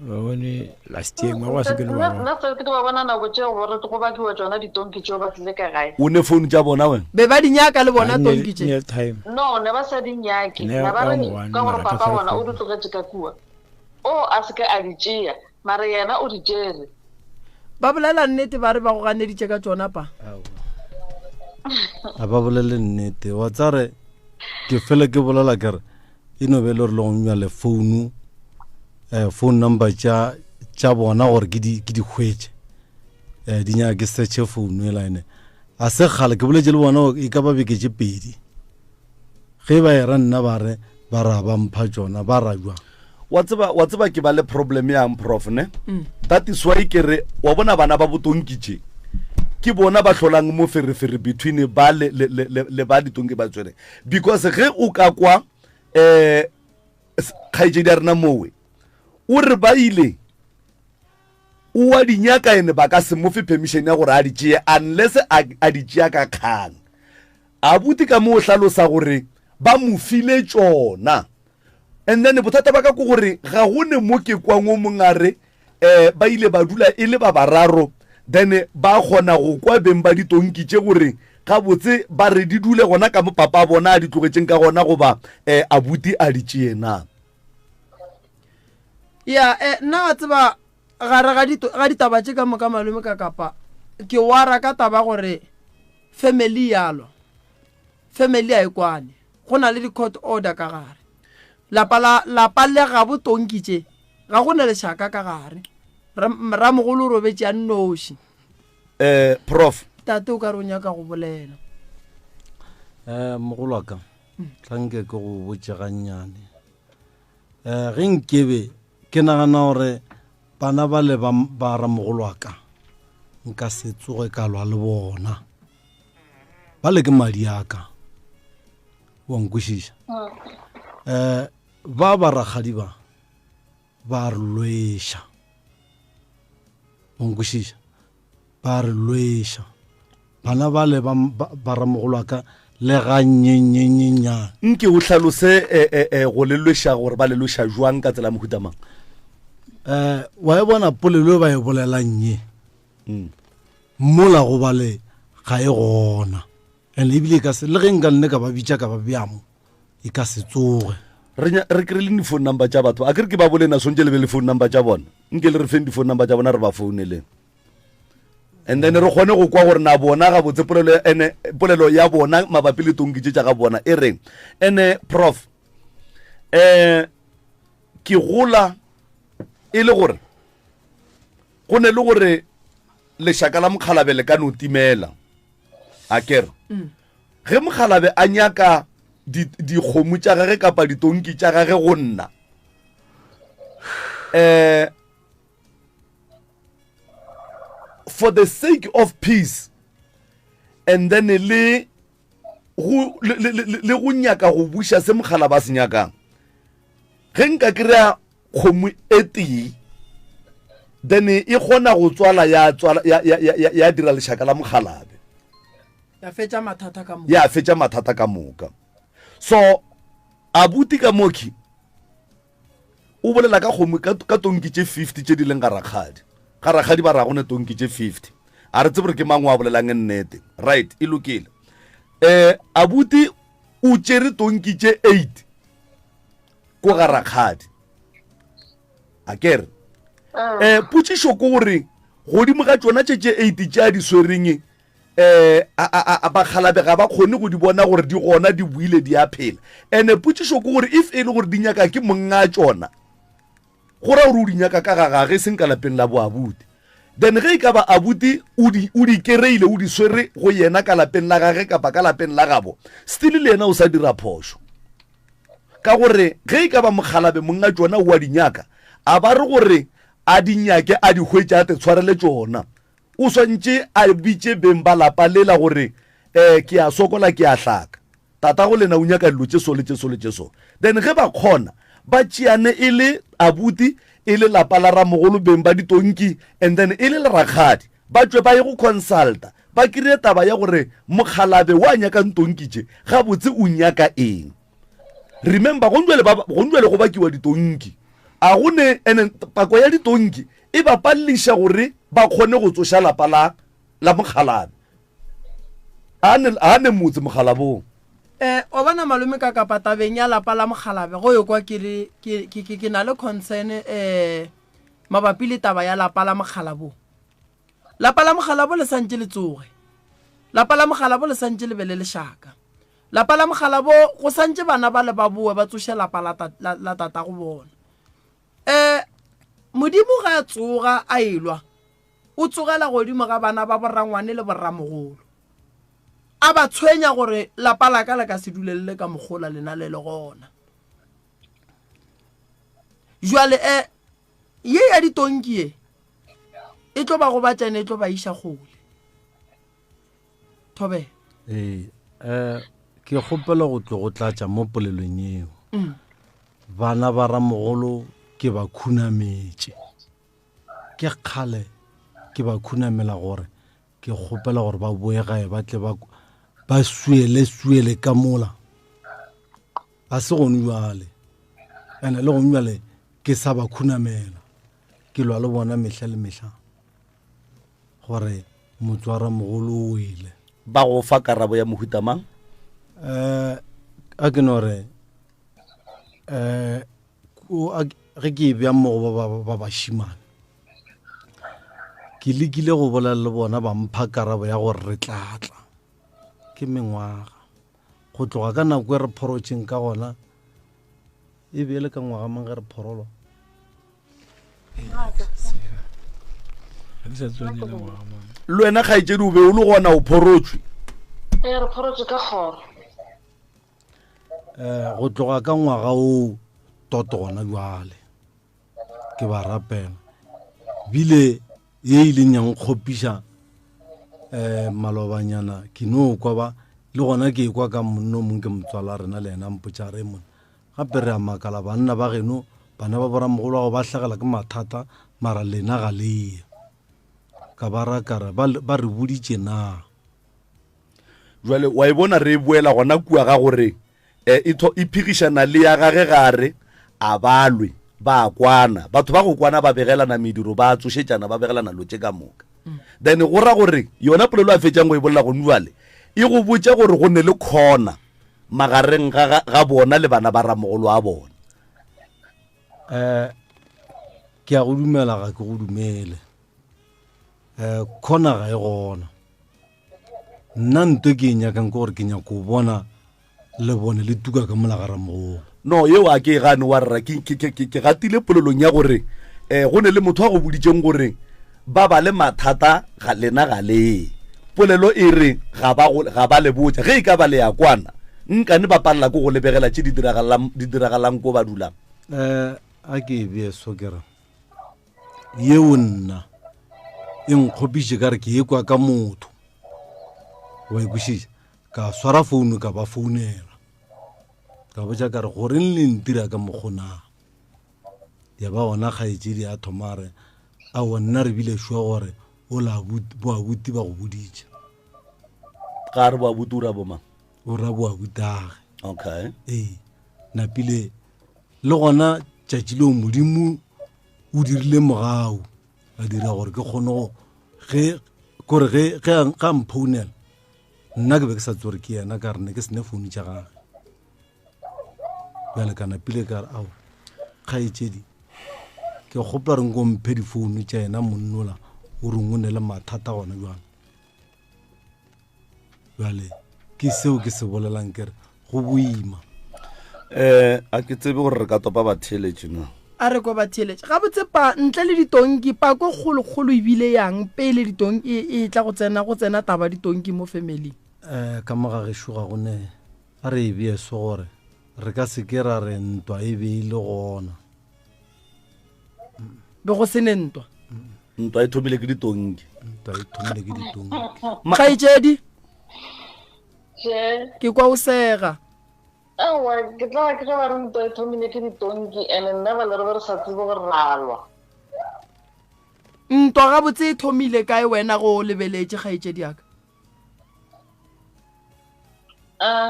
bone last year ma wa se ke le ba nna se ke ba bona nako tšeo gore go ba kiwa tsona ditonki tšeo ba tlile ka gae o ne phone tša bona wena be ba dinyaka le bona tonki tše no ne ba sa dinyake na ba re ka gore papa bona o di tlogetse ka kua a se ke a di tšea mara yena o di tšere ba bolela nnete ba re ba go ganeditše ka tsona pa a ba bolele nnete wa tsare ke fele ke bolela kere e no be le re le go nywa le phone number tša bona gore ke di hwetše di nyaka ke searche phone e line a se kgale ke boletše le bona e ka ba beketše pedi ge ba era nna ba re ba ra ba mpha tsona ba ra jwa wa tseba ke ba le problem yang prof ne that is why ke re wa bona bana ba botonki tše ke bona ba hlolang mo ferefere between ba le ba ditonki ba tswere because ge o ka kwa kgaitšedi a rena mowe o re ba ile o wa dinyaka ene ba ka se mofe permission ya gore a di tšee unless a di tšea ka kgang. Abuti ka mo o hlalosa gore ba mo file tšona, and then bothata ba ka ko gore ga go ne mo ke kwang o mongare ba ile ba dula e le ba bararo, then ba kgona go kwa beng ba ditonki tše gore ga botse ba re di dule gona ka mo papa bona a di tlogetseng ka gona goba abuti a di tšee na. ya nna wa tseba gare ga ditaba tše ka moka malome ka kapa ke wara ka taba gore family yalo family a e kwane go na le di-court order ka gare lapa le ga botonki tše ga go na lešaka ka gare ramogolo o robetse a nnoši. Prof tate o ka re o nyaka go bolela. mogolo wa ka tlanke ke go botse gannyane ge nkebe ke nagana gore bana ba le ba ramogolo wa ka nka se tsoge ka lwa le bona ba le ke madi aka wa nkwešiša ba baragadi ba re lweša wa nkwešiša ba re lweša bana ba le ba ramogolo wa ka le gannyenyenyenyane. nke o hlalose go le lweša gore ba le lweša jwang ka tsela mohuta mang? wa e bona polelo ba e bolelang ye mola go ba le ga e gona, and ebile ka se le ge nka nne ka ba bitša ka ba bjamo e ka se tsoge. re kry-le di-phone number tša batho a kere ke ba bolena sontse le be le phone number tša bona, nke le re feng di-phone number tša bona re ba founeleng, and then re kgone go kwa gore na bona ga botse polelo ya bona mabapi le tonkitše tša ga bona e reng. And Prof ke gola e le gore go ne le gore lešaka la Mokgalabe le ka no timela a kere ge Mokgalabe a nyaka dikgomo tša gage kapa ditonki tša gage go nna for the sake of peace, and then le go nyaka go buša se Mokgalabe a se nyakang, ge nka kry-a kgomo e tee then e kgona go tswala ya dira lešaka la Mokgalabe ya fetša mathata ka moka, ya fetša mathata ka moka. So abuti ka moki o bolela ka kgomo ka tonki tše 50 tše di leng ga rakgadi ba ragone tonki tše 50 a re tsebore ke mang wa bolelang nnete, right? E lokile. Abuti o tšere tonki tše 8 ko ga rakgadi a kere potšišo ko gore godimo ga tšona tše 8 tše a di swereng Bakgalabe ga ba kgone go di bona gore di gona di buile di a phela, and potšišo ko gore if e le gore di nyaka ke monga tšona go ra gore o di nyaka ka gagage seng ka lapeng la boabuti, then ge e ka ba abuti o di kereile o di swere go yena ka lapeng la gage kapa ka lapeng la gabo, still le yena o sa dira phošo ka gore ge e ka ba Mokgalabe monga tšona o a di nyaka a ba re gore a di nyake a di hwetše a te tshwarele tšona, o swantše a bitše beng ba lapa lela gore ke a sokola ke a hlaka tata go lena o nyaka dilo tše so le tše so le tše so, then ge ba kgona ba tšeane e le abuti e le lapa la ramogolo beng ba ditonki, and then e le rakgadi ba tšwe ba ye go consulta ba kry taba ya gore Mokgalabe wa nyaka ntonki tše ga botse o nyaka eng. Remember gonjwele go bakiwa ditonki a gone ene pako ya ditonki e ba pallisha gore ba kgone go tsoša lapa la Mokgalabe a ne motse Mokgalabong. O bona malome ka kapa tabeng ya lapa la Mokgalabe go yo kwa ke na le concern mabapi le taba ya lapa la Mokgalabong. Lapa la Mokgalabo le santse le tsoge, lapa la Mokgalabo le santse le bele lešaka, lapa la Mokgalabo go santse bana ba le ba boe ba tsoše lapa la tata go bona. Modimo ga a tsoga a elwa o tsogela godimo ga bana ba borangwane le borramogolo a ba tshwenya gore lapa la ka le ka se dulelele ka mogola lena le le gona. Jwale ye ya ditonki e tlo ba go batsane e tlo ba iša gole thobe. Ke kgopela go tlo go tlatša mo polelong eo bana ba ramogolo ke ba khunametše ke kgale ke ba khunamela gore ke kgopela gore ba boe gae ba tle ba suele ka mola a se gone jale ene le gone jale ke sa ba khunamela ke lwa le bona mehla le mehla gore motswara mogolo o ile ba go fa karabo ya mohuta mang a ke no re ge ke bja mo ba bashimane ke lekile go bolela le bona ba mpha karabo ya gore re tlatla ke mengwaga go tloga ka nako e re phorotšeng ka gona e be le ka ngwaga mang ge re phorolwa le wena kgaetsedi o be o le gona o phorotšwe re phorotse ka kgoro go tloga ka ngwaga o toto gona jwale ke ba rapela bile ye ileng yang kgopiša malobanyana ke no kwa ba le gona ke kwa ka monno mong ke motswala rena le ena mpotša re mona gape re a makala banna ba geno bana ba boramogolo go ba hlagela ke mathata mara lena ga leya ka ba rakara ba re boditše na jwale wa e bona re boela gona kua ga gore e phigišana le ya gage gare a balwe ba kwana batho ba go kwana ba begelana mediro ba tsošetšana ba begelana lotše ka moka then go ra gore yona polelo a fetšang go e bolela go nuale e go botša gore go ne le khona magareng ga bona le bana ba ramogolo a bona ke a go dumela ga ke go dumele khona ga e gona nna nto ke e nyakang ke gore ke nyako o bona le bone le tuka ka mola ga ramogolo no yeo a ke e gane wa rra ke gatile polelong ya gore go ne le motho wa go boditšeng gore ba ba le mathata ga lena ga lee polelo e re ga ba le botša ge e ka ba le ya kwana nkane ba palela ko go lebegela tše di diragalang ko ba dulang a ke e beso kere yeo nna e nkgopiše ka re ke e kwa ka motho wa ekwešiša ka swara founu ka ba founela ka botša ka re goreng le ntira ka mokgonang ya ba gona kgaetšedi a thomare a nna re bile šwa gore boabuti ba go boditša ga re boabuti o ra bomang o ra boabutage okay napile le gona tšatši leo modimo o dirile mogau a dira gore ke kgone kore ge a mphounela nna ke be ke sa tsore ke yena ka rene ke sene founu tša gage bjale ka napile ka re ao kgaetšedi ke gopa reng ko mphe difounu tša yena monnola o reng o ne le mathata gona jwana bjale ke seo ke se bolelang kere go boima a ke tsebe gore re ka topa batheeletše no a re kwa batheeletše ga botsepa ntle le ditonki pako kgolo ebile yang pele ditonki e tla go tsena taba ditonki mo familing ka mogagešo ga gone a re e beeso gore re ka se ke ra re ntwa e beile gona be go se ne ntwa e thomile ke ditonki kgaetšedi ke kwa o sega awa ke tla ke ga ba re ntwa e thomile ke ditonki ene nna ba le re sa tsebe go ralwa ntwa ga botse e thomile kae wena go lebeletše kgaetšedi yaka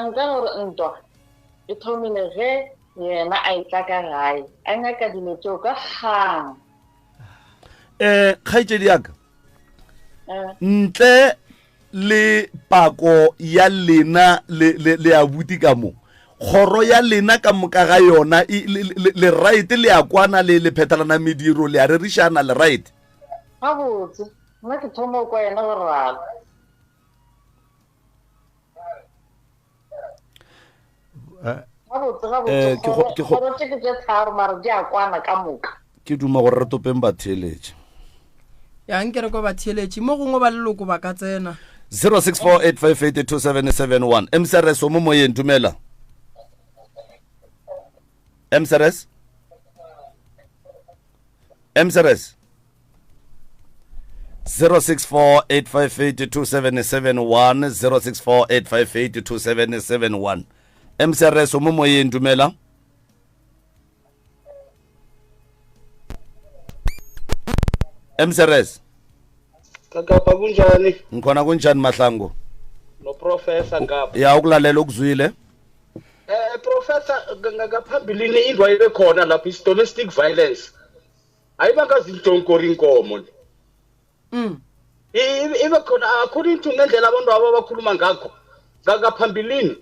nka gore ntwa e thomile ge yena a itla ka gae a nyaka dilo tseo ka gang kgaetšedi yaka ntle le pako ya lena le abuti ka mo kgoro ya lena ka moka ga yona le right le ya kwana le phethalana mediro le a rerišana le right ga botse nna ke thoma kwa yena go rala ke duma gore re topeng batheeletše yang ke re kwa batheeletše mo gongwe ba leloko ba ka tsena 0648582771 msrs o mo moyeng dumela msrs 0648582771 0648582771 msrs o mo moyeng dumela Mseres kakapa kunjani ngikhona kunjani Mahlangu no professor ngapha ya ukulalela ukuzwile professor ngaphambilini indwa ibe khona lapha is domestic violence ayibakazintonkori inkomo ibe khona according to ngendlela abantu abakhuluma ngakho ngaphambilini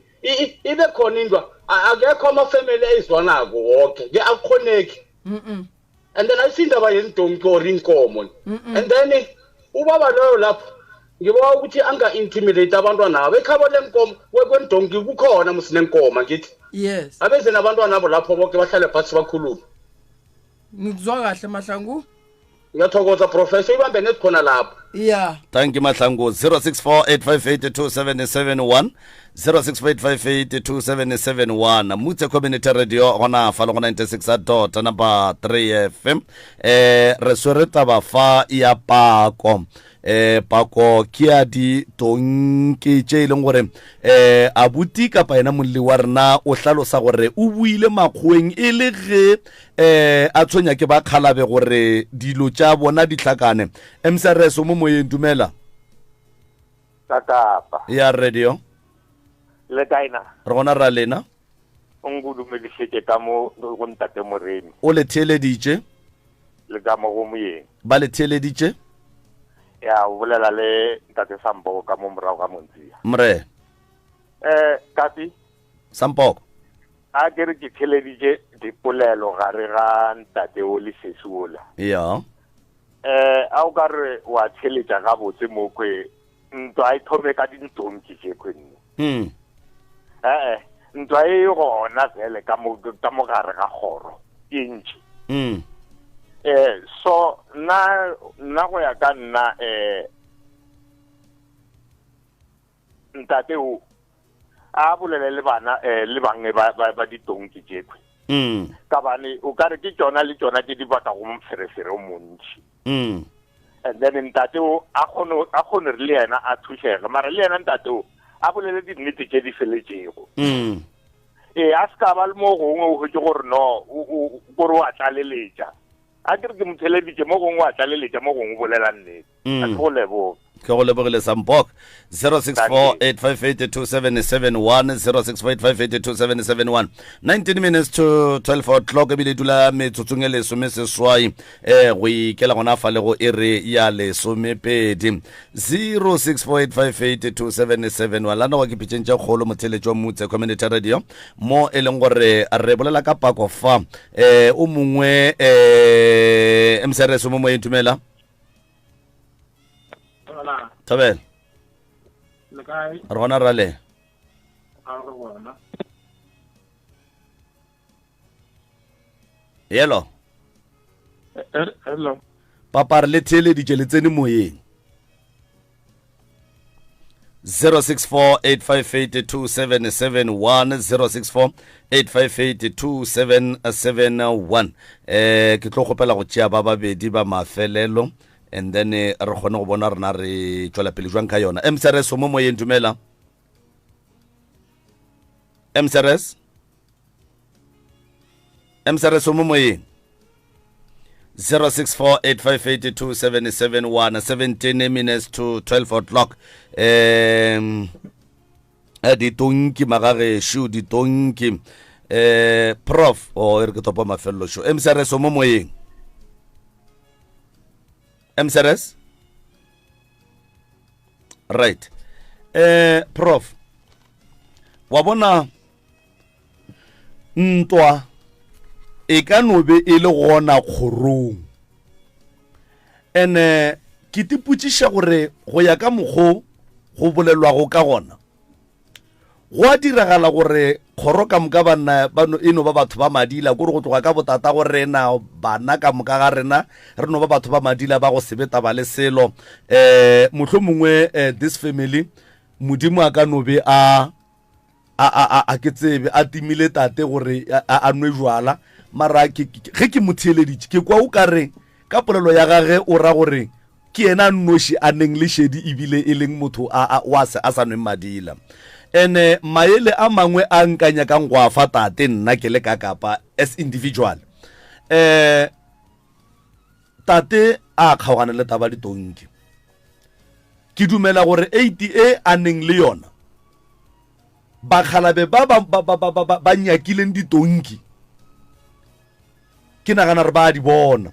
ibe khona indwa akekho amafamily ezwanako wonke ke akukhoneki and then ayisindaba yentonkori inkomo and then ubaba loyo lapho ngibawa ukuthi anga-intimidate abantwana abo ekhabo lenkomo kwendonki kukhona musinenkomo ngithi yes abeze nabantwana abo lapho bonke bahlale phansi bakhulume ngikuzwa kahle Mahlangu ngiyathokoza professor ibambe nesikhona lapho yeah thank you Mahlangu 0648582771 0648582771 mutse community radio gona fa le go 96 number 3 FM re swere taba fa ya pako pako ke a di tonke tše e leng gore abuti kapa ena molli wa rena o hlalosa gore o buile makgweng e le ge a tshwenya ke ba khalabe gore dilo tša bona di hlakane Mseres mo moyeng dumela Kakapa ya radio le kaina re gona ra lena o ngudumedisitše ka mo go ntate Moremi o le theeleditše le ka mo go moyeng ba le theeleditše ya o bolela le ntate Sampoko ka mo morago ga Montsia mre Kapi Sampoko a ke re ke theeleditše dipolelo gare ga ntate o le sesuola ya a o ka re wa theeletša gabotse mo kwe ntwa e thome ka dintonki tše kwenne ntwa e gona fele ka mo gare ga kgoro e ntši so nna go ya ka nna ntate o a bolele le bana le bangwe ba ditonki tše kwe ka bane o ka re ke tšona le tšona ke di baka go mferefere o montši and then ntate o a kgone re le yena a thušege mara le yena ntate o a bolele dinnete tše di feletšego a se ka ba le mo gongwe o hwetse gore no kore o a tlaleletša a ke re ke motheleditše mo gongwe o a tlaleletša mo gongwe o bolela nnete a ke go leboga ke go lebogile Sampok 0648582771 0648582771 19 minutes to 12 o'clock ebile dula metsotsong e lesome seswai go ikela gona fa le go ere ya lesomepedi 0648582771 lana wa ke pitšentša kgolo motheletšo motse community radio mo e leng gore re bolela ka pako fa o mongwe Mseres mo mo intumela Tabel le kae re gona ra le hello hello papa re le theeleditše le tsene moyeng 0648582771 0648582771 ke tlo kgopela go tšea ba babedi ba mafelelo and then re kgone go bona rena re tšwela pele jwang ka yona Mseres mo moyeng dumela Mseres mo moyeng 0648582771 17 minutes to 12 o'clock ditonki magage shu ditonki prof o re ke topa mafello sho Mseres mo moyeng Mseres right prof wa bona ntwa e ka nobe e le gona kgorong ene ke tiputšiša gore go ya ka mokgo go bolelwago ka gona go a diragala gore kgoro ka moka banna eno ba batho ba madila kore go tloga ka botata go rena bana ka moka ga rena re no ba batho ba madila ba go sebeta ba le selo mohlho mongwe this family modimo a ka nobe a ke tsebe a timile tate gore a nwe jwala mara ge ke motheeleditše ke kwa o ka re ka polelo ya gage o ra gore ke yena nnoši a neng le šedi ebile e leng motho a sa nwe madila ene maele a mangwe a nkanya ka go a fa tate nna ke le ka kapa as individual tate a kgaogane le taba ditonki. Ke dumela gore 80A a neng le yona bakgalabe ba nyakileng ditonki ke nagana re ba di bona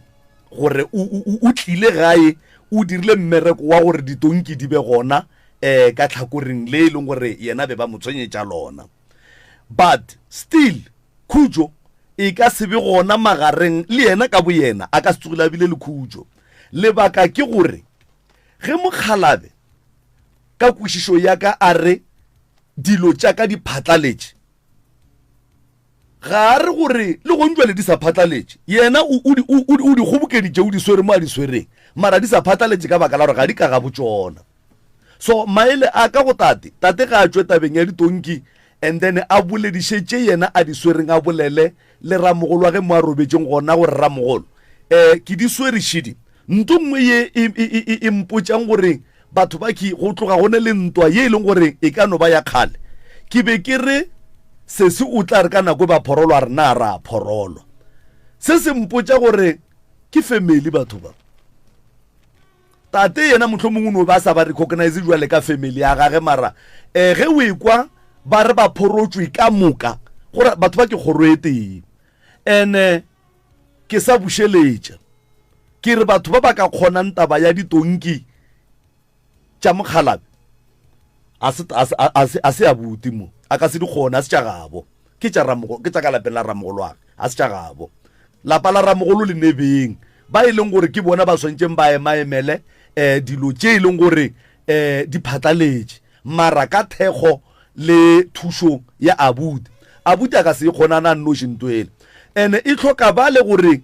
gore o tlile gae o dirile mmereko wa gore ditonki di be gona ka tlhakoreng le leng gore yena be ba motshwenyetša lona. But still Khutšo e ka se be gona magareng le yena ka bo yena a ka se tsogile a bile le Khutšo. Lebaka ke gore ge Mokgalabe ka kwešišo ya ka a re dilo tša ka di phatlaletše ga a re gore le go ntšwele di sa phatlaletše yena o di kgobokeditše o di swere mo a di swereng mara di sa phatlaletše ka baka la gore ga di ka gabo tšona. So maele a ka go tate ga a tšwe tabeng ya ditonki and then a boledišetše yena a di swereng a bolele le Ramogolo wa ge mo a robetšeng gona gore Ramogolo ke di swerišidi nto nngwe ye e mpotšang gore batho ba ki go tloga gone le ntwa ye e leng gore e ka no ba ya kgale ke be ke re se se o tla re ka nako ba phorolo a re na ra phorolo se se mpotša gore ke family batho ba tate yena mohlomongwe no ba sa ba recognize jwale ka family ya gage mara ge o ekwa ba re ba phorotswe ka moka gore batho ba ke kgoroeteng ene ke sa bušeletša ke re batho ba ba ka kgonang taba ya ditonki tša Mokgalabe a se a buti mo a ka se di kgona a se tša gabo ke tša ka lapeng la Ramogolo wage a se tša gabo lapa la Ramogolo le Nebeng ba e leng gore ke bona ba swantšeng ba emaemele dilo tše e leng gore di phatlaletše mara ka thekgo le thušo ya abuti a ka se e kgonana nnošintwele ene e tlhoka ba le gore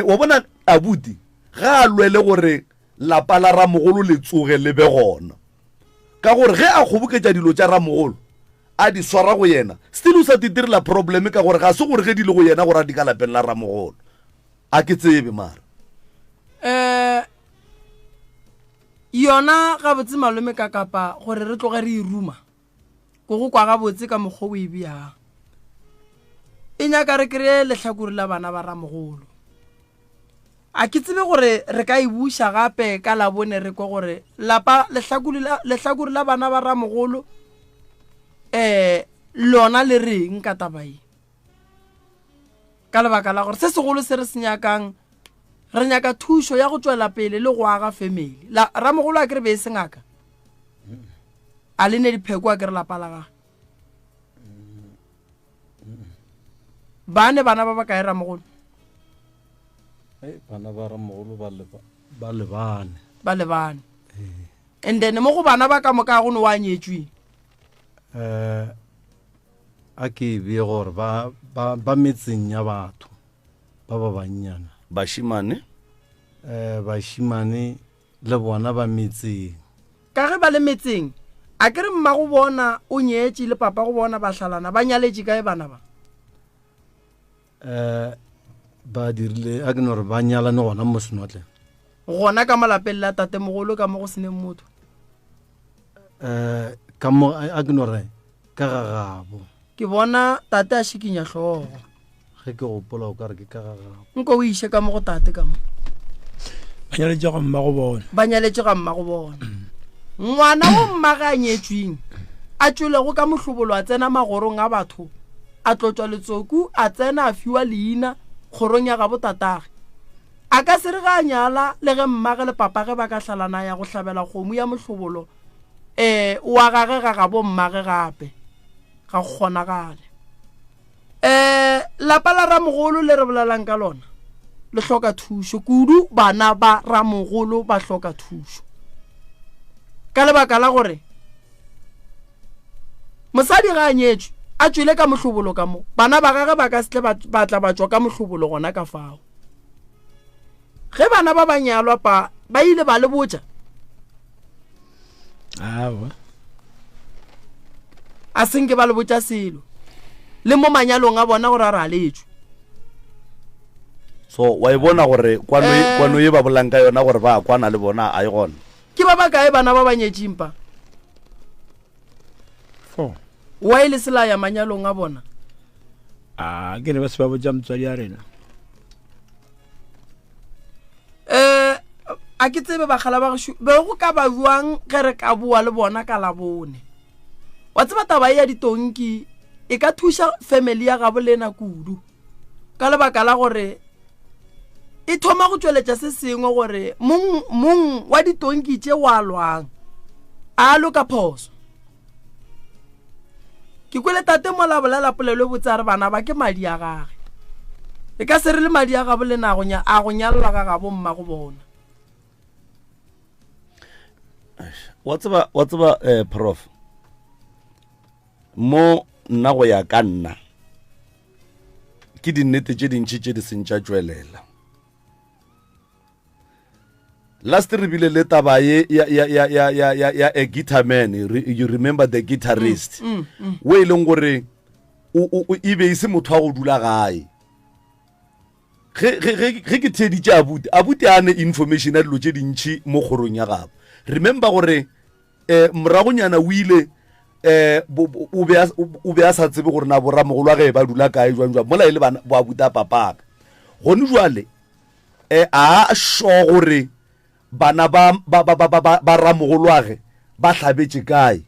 wa bona abuti ga a lwele gore lapa la Ramogolo le tsoge le be gona ka gore ge a kgoboketša dilo tša Ramogolo a di swara go yena still o sa titirela probleme ka gore ga se gore ge di le go yena gore a di ka lapeng la Ramogolo a ke tsebe mara yona ga botse malome ka kapa gore re tloge re iruma go kwa ga botse ka mokgwa o e bjang e nyaka re kry lehlakore la bana ba Ramogolo a ke tsebe gore re ka e buša gape ka labone re kwa gore lehlakore la bana ba Ramogolo lona le reng ka tabae ka lebaka la gore se segolo se re se nyakang re nyaka thušo ya go tšwela pele le go aga family Ramogolo a kere be e sengaka a le ne dipheko a kere lapa la gage bana ba kae Ramogolo bana ba Ramogolo ba lebane and then mo go bana ba ka moka go no wa nyetšwe a ke be gore ba metseng ya batho ba bannyana bashimane le bona ba metseng ka ge ba le metseng a ke re mma go bona o nyetše le papa go bona ba hlalana ba nyaletše kae bana ba ba dirile a ke no re ba nyalane gona mo Senotle gona ka malapeng la tatemogolo ka mo go seneng motho ka mo a ke no re ka gagabo ke bona tate a šikinya hlogo ge ke gopola o ka re ke ka gagabo nko o iše ka mo go tate ka mo ba nyaletše ga mma go bona ngwana go mmage a nyetšweng a tšwelego ka mohlobolo a tsena magorong a batho a tlotšwa letsoku a tsena a fiwa leina kgorong ya gabo tatage a ka se re ga nyala le ge mmage le papa ge ba ka hlalana ya go hlabela kgomo ya mohlobolo wa gage ga gabo mmage gape ga kgonagale lapa la Ramogolo le re bolelang ka lona le hloka thušo kudu bana ba Ramogolo ba hloka thušo ka lebaka la gore mosadi ga a nyetšwe a tšwele ka mohlobolo ka mo bana ba gage ba ka setle ba tla ba tšwa ka mohlobolo gona ka fao ge bana ba banyalwa ba ile ba le botša a senke ba le botša selo le mo manyalong a bona gore a re a letšwe so wa e bona gore kwano ye ba bolang ka yona gore ba kwana le bona a e gona ke ba bakae bana ba banyetšimpa wa ile sela ya manyalong a bona ke ne ba se ba botša motswadi a rena a ke tsebe bagala ba go be go ka ba buang ge re ka bua le bona ka labone wa tseba taba ya ditonki e ka thusa family ya gabo lena kudu ka lebaka la gore e thoma go tsweletša se sengwe gore mong wa ditonki tše wa lwang a loka phoso ke kwele tate mola bolela polelo botsa re bana ba ke madi a gage e ka se re le madi a gabo lena a go nyalla ga gabo mma go bona wa tseba prof mo nna go ya ka nna ke dinnete tše dintšhi tše di sentša tswelela last re bile le taba ye ya a guitar man you remember the guitarist wo e leng gore e be se motho wa go dula gae ge ke theditše abuti a ne information a dilo tše dintšhi mo kgorong ya gabo remember gore moragonyana o ile o be a sa tsebe gore na boramogolo wa ge ba dula kae jwang mola e le bo abuti a papaka gone jwale a sho gore bana ba ramogolo wa ge ba hlabetše kae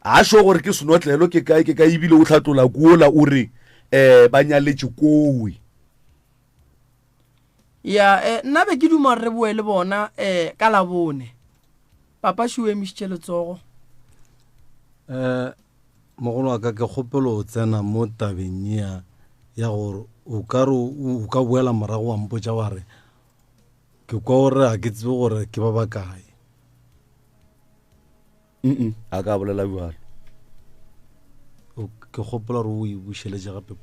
a sho gore ke senotlelo ke kae ebile o tlhatlola kuola o re ba nyaletše kowe ya nna be ke duma re boe le bona ka labone papa šiwe emišitše letsogo mogolo wa ka ke kgopelo o tsena mo tabeng ya gore o ka boela morago wa mpotša wa re ke kwa gore a ke tsebe gore ke ba ba kae a ka bolela bjalo ke kgopela gore o e bušeletše gape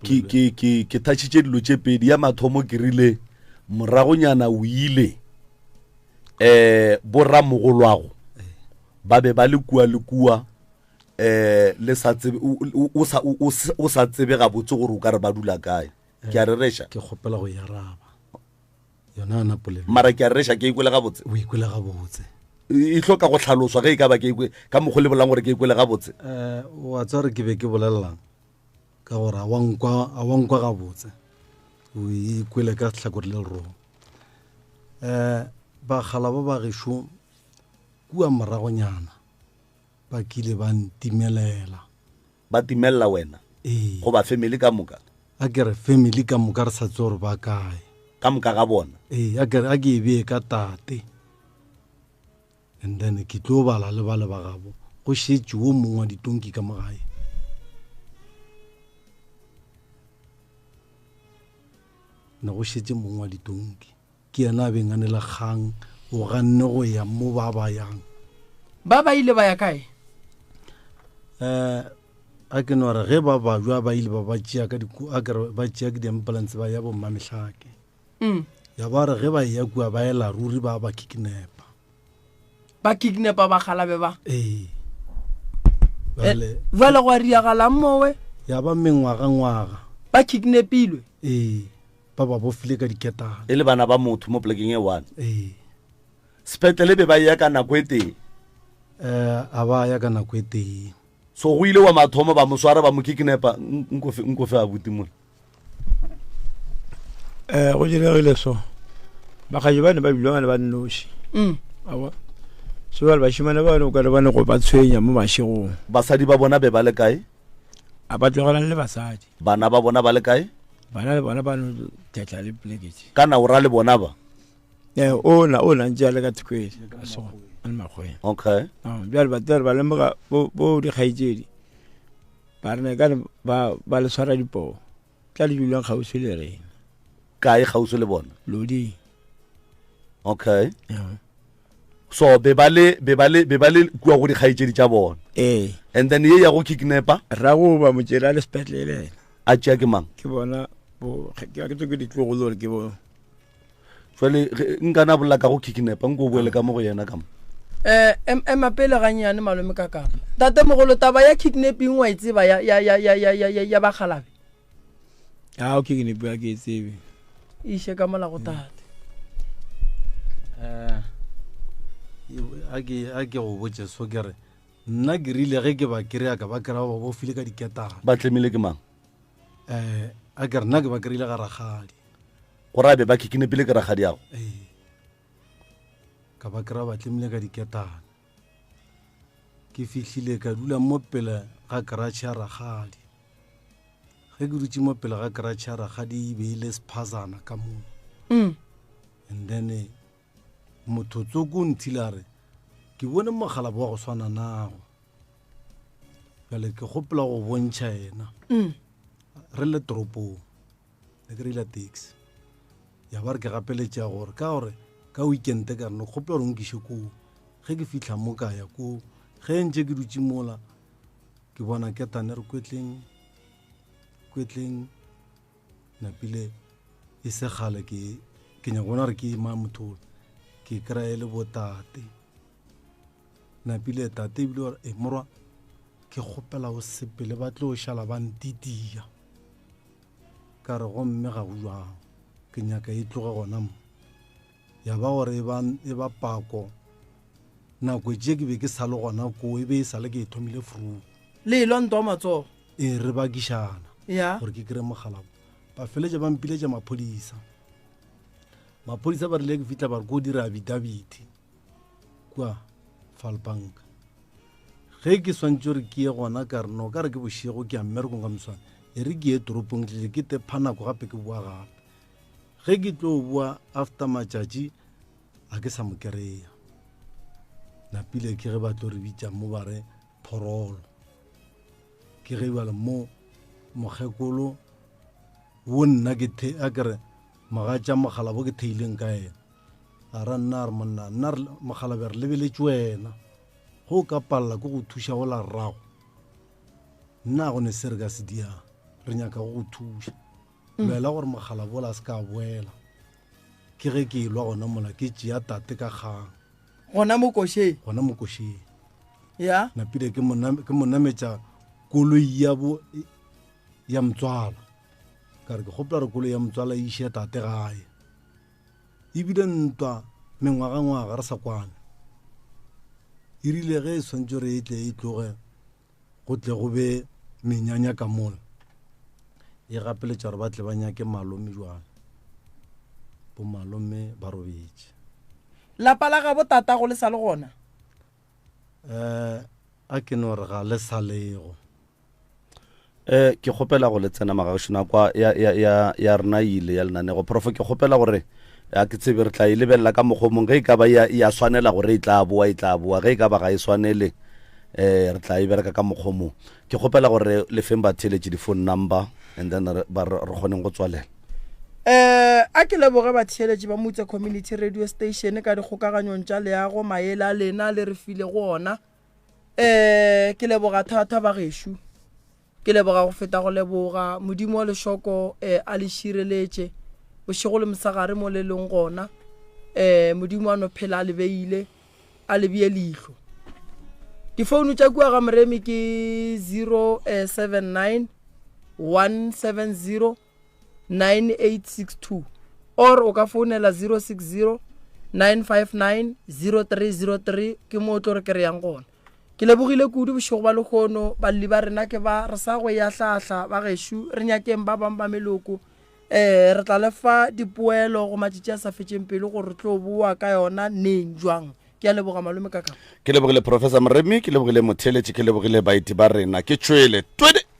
ke thatšitše dilo tše pedi ya mathomo ke rile moragonyana o ile boramogolwago ba be ba le kua le sa tsebe o sa tsebe gabotse gore o ka re ba dula kae ke a re reša ke kgopela go yaraba yona a napole mara ke a re reša ke ikwele gabotse o ikwele gabotse e hloka go tlhaloswa ge e ka ba ka mokgwa le bolang gore ke ikwele gabotse wa tswa re ke be ke bolelelang ka gore a wankwa gabotse o ikwele ka tlhakore le lerong bagala ba bagešo kua moragonyana ba kile ba ntimelela ba timelela wena go ba family ka moka a ke re family ka moka re sa tse gore ba kae ka moka ga bona a ke e bee ka tate and then ke tlo bala le ba gabo go šetše wo mongwe wa ditonki ka mogae na go šetše mongwe wa ditonki ke yena a beng a ne le kgang o ganne go ya mo ba yang ba ile ba ya kae a ke no re ge ba jwa ba ile ba tšea ka ba tšea ke di-ambulance ba ya bo mmamehlake ya ba re ge ba ya kua ba ela ruri ba kidnapa ba galabe ba vale go a riagalang mowe ya ba mengwaga ba kidnapilwe ba bofile ka diketane e le bana ba motho mo plekeng e one sepetlele be ba ya ka nako e teng a ba ya ka nako e teng so go ile wa mathomo ba mo swara ba mo kidnapa nkofe a buti mo go diregile so bagaji ba ne ba bilwana ba nnoši awa so ba bashimane ba ne ka re ba ne go ba tshwenya mo mashigong basadi ba bona be ba le kae a ba tlogelang le basadi bana ba bona ba le kae bana le bona ba no tletla le pleketse kana o ra le bona ba ona ntse a le ka thikwedi so le makgweng okay bjale batere ba lemoga bo dikgaitsedi ba rene ka ba le swara dipoo tla le dulang kgausi le rena kae kgausi le bona lodi okay so be ba le kua go dikgaitsedi tša bona and then ye ya go kidnapa ra go ba motsela le sepetlele a tšea ke mang ke bona ke tsoke ditlogolole ke bo jale nkana bolla ka go kidnapa nko boele ka mo go yena ka mo ema pele ganyane malome ka kapa tate mogolo taba ya kidnapping wa itseba ya bagalabe o kidnap ya ke tsebe ishe ka mola go tate a ke go botse so ke re nna ke rile ge ke ba kry-a ka ba kry-a ba bofile ka diketane ba tlemile ke mang a ke re nna ke ba kry-ile ga ragadi go rabe ba kidnapile ke ragadi yago ka ba kry-a batlemile ka diketane ke fihlile ka dula mo pele ga karatšhe ya ragadi ge ke dutse mo pele ga karatšhe ya ragadi e beile sephazana ka moo and then motho tsoko nthile a re ke bone mogala bo wa go swana nago kale ke gopela go bontšha ena re le toropong le ke re ile taxi ya ba re ke gapeletša gore ka weekende ka rene gopela gore nkiše koo ge ke fitlha mo ka ya koo ge ntse ke dutse mola ke bona ketane re kwetleng napile e segale ke nyaka bona re ke ema mothole ke kry-e le botate napile tate ebile gore morwa ke kgopela go sepele ba tlo šala ba ntitia ka re gomme ga go jwang ke nyaka e tloge gona mo ya ba gore e ba pako nako je ke be ke sa le gona ko e be e sale ke e thomile fru le lo ntwa matso e re ba kišana ya gore ke kry mogala ba feletša ba mpiletša maphodisa ba rile ke fitlha ba re ko dira abidabiti kua Falbank ge ke swantse gore ke ye gona ka reno ka re ke bošego ke a mmerekong ka moswane e re ke ye toropong tlile ke tepha nako gape ke bua gape ge ke tlo bua after matšatši a ke sa mo kry-a napile ke ge ba tlo re bitša mo ba re Phorolo ke ge bale mo mogekolo wo nna ke a kere magatša mogala bo ke theileng ka ena a ra nna re monna nna mogala be re lebeletše wena go ka palela ke go thuša go la rrago nna go ne se re ka se diang re nyaka go thuša lwela gore mogala bola a se ka boela ke ge ke ilwa gona mola ke tšea tate ka kgang gona mo košeng ya napile ke mo nametša koloi ya motswala ka re ke gopela re koloi ya motswala e iše tate gae ebile ntwa mengwaga re sa kwane e rile ge e swantse re etle e tloge go tle go be menyanya ka mola e gapeletša gore ba tle ba nyake malome jwana bo malome ba robetše lapa la ga botata go le sa le gona a ke no re ga le salego ke kgopela go le tsena magašona kwa ya rena ile ya lenanego profo ke kgopela gore a ke tsebe re tla e lebelela ka mokgomong ge e ka ba ya swanela gore e tla boa ge e ka ba ga e swanele re tla e bereka ka mokgomong ke kgopela gore le feng ba theletše di-phone number and then re kgoneng go tswalela a ke leboge batheeletši ba motse community radio station ka dikgokaganyong tša leago maele a lena le re file go ona ke leboga thata ba gešo ke leboga go feta go leboga modimo wa lešoko a le šireletše bošego le mosagare mo le leng gona modimo wa no phela a lebeile a lebie leihlo difounu tša kua ga moremi ke 079 170 9862 or o ka founela 060 959 0303 ke mo tlo re ke re yang gona ke lebogile kudu bošego ba lekgono balli ba rena ke ba re sa go ya hlahla ba gešo re nyakeng ba bang ba meloko re tla lefa dipoelo go matšatši a sa fetšeng pele gore re tlo bua ka yona neng jwang ke a leboga malome ka ke lebogile professor Moremi ke lebogile motheletši ke lebogile baeti ba rena ke tšwele twede